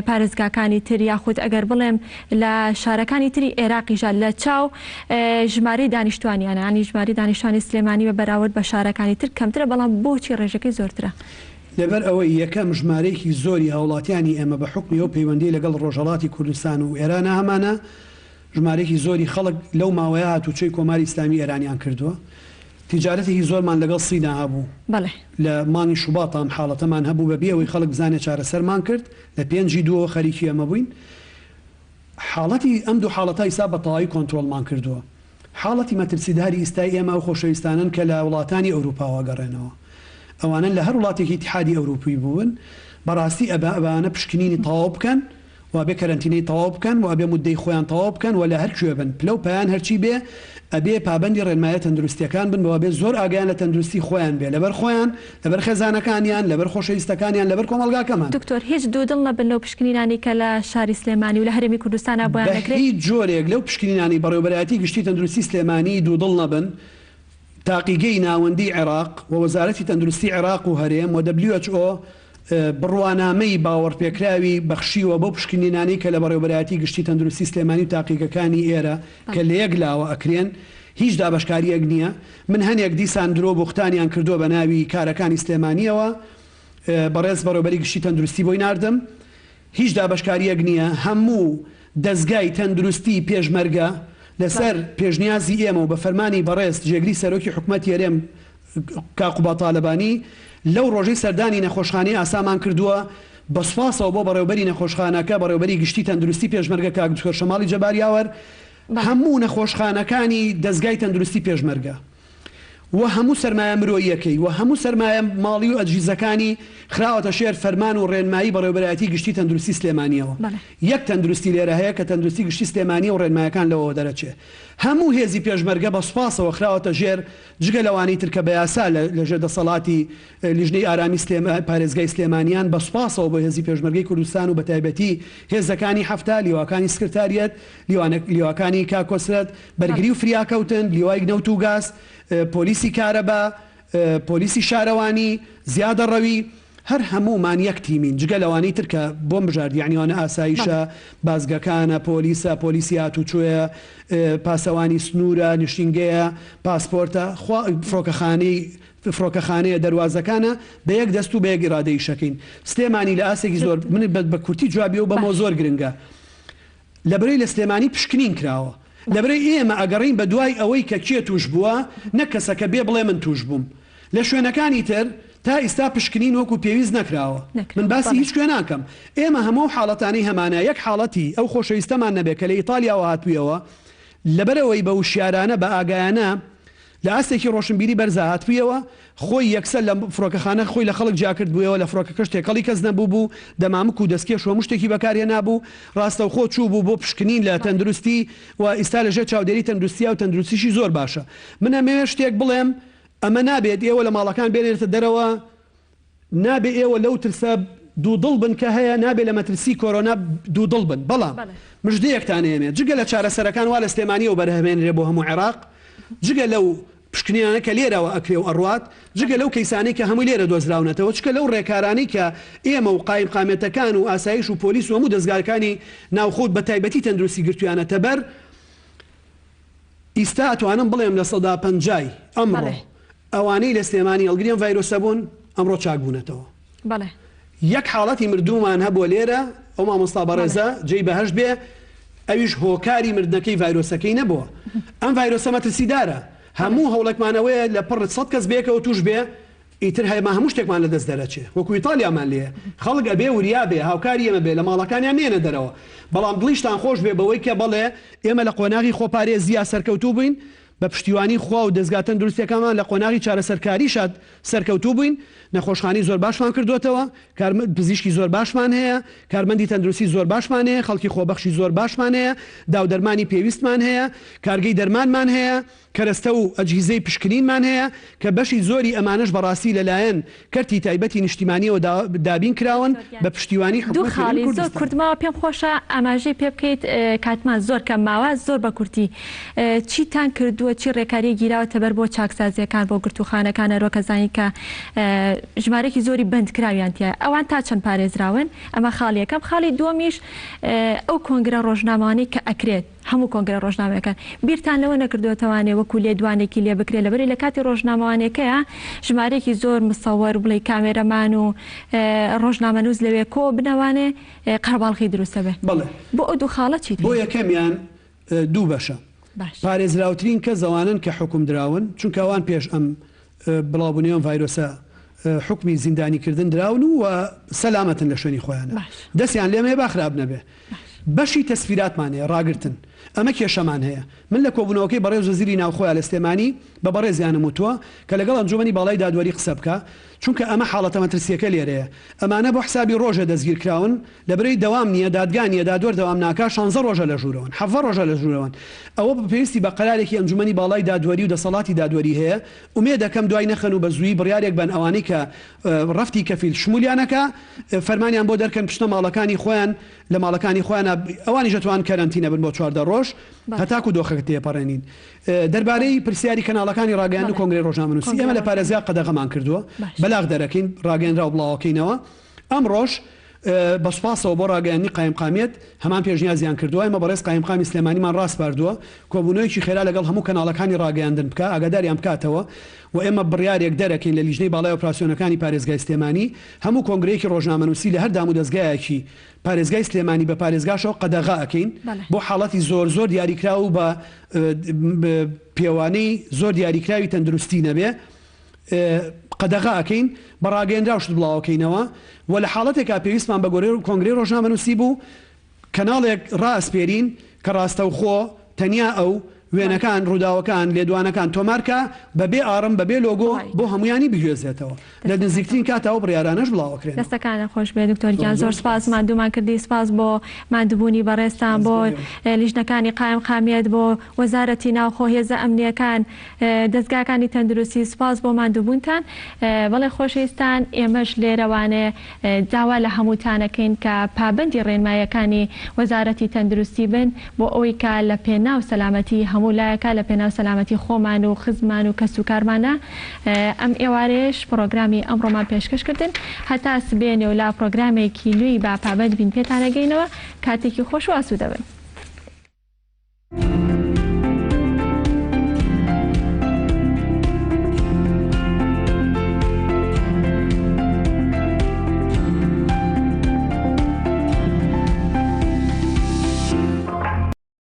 [SPEAKER 1] پارێزگاکانی تر یاخود ئەگەر بڵێم لە شارەکانی تری عێراقیژە لە چاو ژمارەی دانیشتوانیانە ینی ژماری دانیشتوانی سلێمانی بە بەراورد بە شارەکانی تر کەمترە بەڵام بۆچی ڕێژەکەی زۆرترە
[SPEAKER 2] لەبەر ئەوەی یەکەم ژمارەیەکی زۆری هاوڵاتیانی ئێمە بە حکمی و پەیوەندی لەگەڵ ڕۆژهەڵاتی کوردستان و ئێرانە هەمانە ژمارەیەکی زۆری خەڵک لەو ماوەیە هاتوچەی کۆماری ئیسلامی ئێرانیان کردووە تیجارەتێکی زۆرمان لەگەڵ سینا هەبوو لە مانگی شوباتان حاڵەتەمان هەبوو بەبێ ئەوەی خەڵک بزانێت چارەسەرمان کرد لە 5 دووە خەریکی ئەمە بووین حاڵەتی ئەم دوو حاڵەتە ئیسا بە تەواوی کۆنترۆڵمان کردووە حاڵەتی مەترسیداری ئیستای ئێمە و خۆشەویستانن کە لە وڵاتانی ئەوروپاوە گەڕێنەوە ئەوانن لە هەر وڵاتێکی اتحادی ئەوروپی بوون بەڕاستی ئەبانە پشکنینی تەواو بکەن و بێ کەرەنتینەی تەواو بکەن و بێ مودەی خۆیان تەواو بکەن و لە هەر کوێ بن پلە و پایان هەرچی بێ ئەبێ پابەندی ڕێنمایە تەندروستیەکان بن بەوە بێ زۆر ئاگیان لە تەندروستی خۆیان بێ لەبەر خۆیان لەبەر خێزانەکانیان لەبەر خۆشەویستەکانیان لەبەر کۆمەڵگاکەمان
[SPEAKER 1] دکتۆر هیچ دوودڵ نەبن لەو پشکنینانی کە لە شاری سلێمانی و لە هەرێمی کوردستانە بۆیان دەکرێت
[SPEAKER 2] هیچ جۆرێک لەو پشکنینانی بەڕێوەبەرایەتی گشتی تەندروستی سلێمانی دوودڵ نەبن تاقیگەی ناوەندی عێراق و وەزارەتی تەندروستی عێراق و هەرێم و WHO بڕوانامەی باوەڕپێکراوی بەخشیوە بۆ پشکنینانی کە لە بەڕێوەبەرایەتی گشتی تەندروستی سلێمانی و تاقیگەکانی ئێرە کە لە یەک لاوە ئەکرێن هیچ دابشکاریەک نییە من هەنێک دیسان درۆ بوختانیان کردووە بە ناوی کارەکانی سلێمانیەوە بەڕێز بەڕێوەبەری گشتی تەندروستی بۆی ناردم هیچ دابشکاریەک نییە هەموو دەستگای تەندروستی پێشمەرگە لەسەر پێشنیازی ئێمە و بە فەرمانی بەڕێز جێگری سەرۆکی حکومەتی هەرێم کاقوبا تاالبانی لەو ڕۆژەی سەردانی نەخۆشخانەی ئاسامان کردووە بەسپاسەوە بۆ بەڕێوەبەری نەخۆشخانەکە بەڕێوەبەری گشتی تەندروستی پێشمەرگە کاک دکتۆر شەماڵی جەباریاوەر هەموو نەخۆشخانەکانی دەستگای تەندروستی پێشمەرگە و هەموو سەرمایە مرۆیەکەی و هەموو سەرمایە ماڵی و ئەجیزەکانی خراوەتە شێر فەرمان و ڕێنمایی بەڕێوەبەرایەتی گشتی تەندروستی سلێمانیەوە یەک تەندروستی لێرە هەیە کە تەندروستی گشتی سلێمانی و ڕێنمایەکان لەوە دەرەچێ هەموو هێزی پێشمەرگە بە سوپاسەوە خراوەتە ژێر جگە لەوانی ترکە بە یاسا لەژێر دەسەڵاتی لیژنەی ئارامی پارێزگای سلێمانیان بە سوپاسەوە بۆ هێزی پێشمەرگەی کوردستان و بە تایبەتی هێزەکانی هەفتا لیواکانی سکرتاریەت لیواکانی کاکۆسرەت بەرگری و فریاکەوتن لیوای نەوت و گاز پۆلیسی کارەبا پۆلیسی شارەوانی زیادە ڕەوی هەر هەموومان یەک تیمین جگە لەوانی ترکە بۆم بژارد یعنیوانە ئاسایشە بازگەکانە پۆلیسە پۆلیسی هاتوچۆیە پاسەوانی سنوورە نیشتینگەیە پاسپۆرتە فڕۆکەخانەیە دەواازەکانە بە یەک دەست و بە یەک ئیرادەی شەکەین سلێمانی لە ئاسێکی زۆر من بە کورتی جوابی و بەمەوە زۆر گرنگە لەبەرەی لە سلێمانی پشکنین کراوە لەبەرەی ئێمە ئەگەڕین بە دوای ئەوەی کە کێ توش بووە نەک کەسەکە بێ بڵێ من توش بووم لە شوێنەکانی تر تا ئێستا پشکنین وەکو پێویست نەکراوە من باسی هیچ کوێ ناکەم ئێمە هەموو حاڵەتانی هەمانە یەک حاڵەتی ئەو خۆشەویستەمان نەبێت کە لە ئیتالیاوە هاتوویەوە لەبەرەوەی بە وشیارانە بە ئاگایانە لە ئاستێکی ڕۆشنبیری بەرزە هاتوویەوە خۆی یەکسەر لە فڕۆکەخانە خۆی لە خەڵک جاکرد بوویەوە لە فڕۆکەکە شتێکەڵی کەس نەبوو بوو دەمامک و دەستکێش و شتێکی بەکارێ نابوو ڕاستەوخۆ چوو بوو بۆ پشکنین لە تەندروستی و ئێستا لەژێر چاودێری تەندروستیە و تەندروستیشی زۆر باشە من ئەمەوێ شتێک بڵێم ئەمە نابێت ئێوە لە ماڵەکان بێنێتە دەرەوە نابێ ئێوە لەو ترسە دوودڵ بن کە هەیە نابێ لە مەترسی کۆرۆنا دوودڵ بن بەڵام مژدەیەکتان هێنێت جگە لە چارەسەرەکان وا لە سلێمانی و بەرهەمێنرێ بۆ هەموو عێراق جگە لەو پشکنیانە کە لێرەوە ئەکرێ و ئەڕوات جگە لەو کەیسانەی کە هەموو لێرە دۆزراونەتەوە چکە لەو ڕێکارانی کە ئێمە و قایم قامێتەکان و ئاسایش و پۆلیس و هەموو دەستگاکانی ناوخۆت بە تایبەتی تەندروستی گرتویانەتە بەر ئیستا ئەتوانم بڵێم لە 150 ئەمڕۆ ئەوانەی لە سلێمانی هەڵگریان ڤایرۆسە بوون ئەمڕۆ چاکبوونەتەوە یەک حاڵەتی مردومان هەبووە لێرە ئەو مامۆستا بەڕێزە جێی بەهەشت بێ ئەویش هۆکاری مردنەکەی ڤایرۆسەکەی نەبووە ئەم ڤایرۆسە مەترسیدارە هەموو هەوڵێکمانەوەیە لە پڕ 100 کەس بێکەوە توش بێ ئیتر هەیەمە هەموو شتێکمان لە دەست دەرەچێ وەکو ئیتالیامان لێ خەڵک ئەبێ وریا بێ هاوکاری ئێمە بێ لە ماڵەکانیان نێنە دەرەوە بەڵام دڵیشتان خۆش بێ بەوەی کە بەڵێ ئێمە لە قۆناغی خۆپارێزیە سەرکەوتوو بووین بە پشتیوانی خوا و دەستگا تەندروستیەکانمان لە قۆناغی چارەسەرکاری شاد سەرکەوتوو بووین نەخۆشخانەی زۆر باشمان کردوتەوە پزیشکی زۆر باشمان هەیە کارمەندی تەندروستی زۆر باشمان هەیە خەڵکی خۆبەخشی زۆر باشمان هەیە داودەرمانی پێویستمان هەیە کارگەی دەرمانمان هەیە کەرەستە و ئەجهیزەی پشکنینمان هەیە کە بەشی زۆری ئەمانش بەڕاستی لەلایەن کەرتی تایبەتی نیشتیمانیەوە دابین کراون بە پشتیوانی
[SPEAKER 1] حکومەتی زۆر کوردماوە پێم خۆشە ئاماژەی پێ بکەیت کاتمان زۆر کەم ماوە زۆر بە کورتی چیتان کردووە چی ڕێکاری گیراوەتە بەر بۆ چاکسازیەکان بۆ گرتوخانەکانە ڕۆکەزانی کە ژمارەی زۆری بندکراویانتیە ئەوان تا چەند پارێزراون ئەمە خاڵیەکەم خاڵی دووەمیش ئەو کۆنگرە ڕۆژنامەوانی کە ئەکرێت هەموو کۆنگرە ڕۆژنامەکان بیرتان لەوە نەکردوێتەوانێ وەکو لێدوانێکی لێ بکرێت لەبەری لە کاتی ڕۆژنامەوانەکەیە ژمارەیەکی زۆر مسەوەر بڵێ کامێرەمان و ڕۆژنامەنووس لەوێ کۆ بنەوانێ قەرباڵغی دروستە بێ بۆ ئەو دوو خاڵە چیت
[SPEAKER 2] بۆ یەکەمیان دوو بەشە پارێزراوترین کە زەوانن کە حکوم دراون چونکە ئەوان پێش ئەم بڵاوبوونیەوە ڤایرۆسە حکمی زیندانیکردن دراون و سەلامەتن لە شوێنی خۆیانە دەستیان لێمێ باخراب نەبێ بەشی تەسفیراتمانەیە ڕاگرتن ئەمە کێشەمان هەیە من لە کۆبوونەوەکەی بەڕێز وەزیری ناوخۆیان لە سلێمانی بە بەڕێزیانم وتووە کە لەگەڵ ئەنجومەنی باڵای دادوەری قسە بکە چونکە ئەمە حاڵەتە مەترسیەکە لێرەیە ئەمانە بۆ حسابی ڕۆژە دەستگیر کراون لەبەرەی دەوام نییە دادگانیە دادوەر دەوام ناکا 16 ڕۆژە لە ژوورەوەن 7 ڕۆژە لە ژوورەوەن ئەوە پێویستی بە قەرارێکی ئەنجومەنی باڵای دادوەری و دەسەڵاتی دادوەری هەیە ومێ دەکەم دوای نەخەن و بە زووی بڕیارێک بن ئەوانەی کە ڕفتی کەفیل شمولیانەکە فەرمانیان بۆ دەرکەن پشتە ماڵەکانی خۆیان لە ماڵەکانی خۆیان ئەوانی ژەتوان کەرەنتینە بن بۆ 14 ڕۆژ هەتاکو دۆخەکە تێپەڕێنین دەربارەی پرسیاری کەناڵەکانی ڕاگەیاندن و کۆنگرەی ڕۆژنامەنووسی ئێمە لە پارێزگا قەدەغەمان کردووە بەلاغ دەرەکەین ڕاگەیاندرا و بڵاوەکەینەوە ئەمڕۆژ بەسپاسەوە بۆ ڕاگەیاندنی قایمقامیت هەمان پێشنیازیان کردووە ئێمە بەڕێز قایمقامی سلێمانیمان ڕاست باردووە کۆبوونەوەیکی خێرا لەگەڵ هەموو کەناڵەکانی ڕاگەیاندن بکە ئاگاداریان بکاتەوە و ئێمە بڕیارێک دەرەکەین لە لیژنەی باڵای ئۆپراسیۆنەکانی پارێزگای سلێمانی هەموو کۆنگرەیەکی ڕۆژنامەنووسی لە هەر دام و دەستگایەکی پارێزگای سلێمانی بە پارێزگاشەوە قەدەغا ئەکەین بۆ حاڵەتی زۆر زۆر دیاریکرا و بە پێوانەی زۆر دیاریکراوی تەندروستی نەبێ قەدەغا ئەکەین بە ڕاگەیەندراوشت بڵاوەکەینەوە و لە حاڵەتێکا پێویستمان بە گۆرەی کۆنگرەی ڕۆژنامەنووسی بوو کەناڵێک ڕاستپێرین کە ڕاستەوخۆ تەنیا ئەو وێنەکان ڕووداوەکان لێدوانەکان تۆمارکە بەبێ ئارم بەبێ لۆگۆ بۆ هەمویانی بگوێزێتەوە لە نزیکترین کاتەوە بڕیارانەش بڵاوەکرێن
[SPEAKER 1] دەستەکانە خۆش بێ دکتۆرگیان زۆر سپاس مادوومان کردی سپاس بۆ مادووبوونی بەڕێستان بۆ لیژنەکانی قایمقامیت بۆ وەزارەتی ناوخۆ هێزە ئەمنیەکان دەستگاکانی تەندروستی سپاس بۆ مادووبوونتان بەڵێ خۆشەویستان ئێمەش لێرەوانێ داوا لە هەمووتانەکەین کە پابەندی ڕێنمایەکانی وەزارەتی تەندروستی بن بۆ ئەوەی کە لە پێناو سەلامەتی هەموو لایەکە لە پێناو سەلامەتی خۆمان و خزمان و کەس و کارمانە ئەم ئێوارەیەش پرۆگرامی ئەمڕۆمان پێشکەش کردن هەتا سبێنێ و لا پرۆگرامێکی نوێی با پابەند بین پێتانەگەینەوە کاتێکی خۆش و ئاسوودە بن.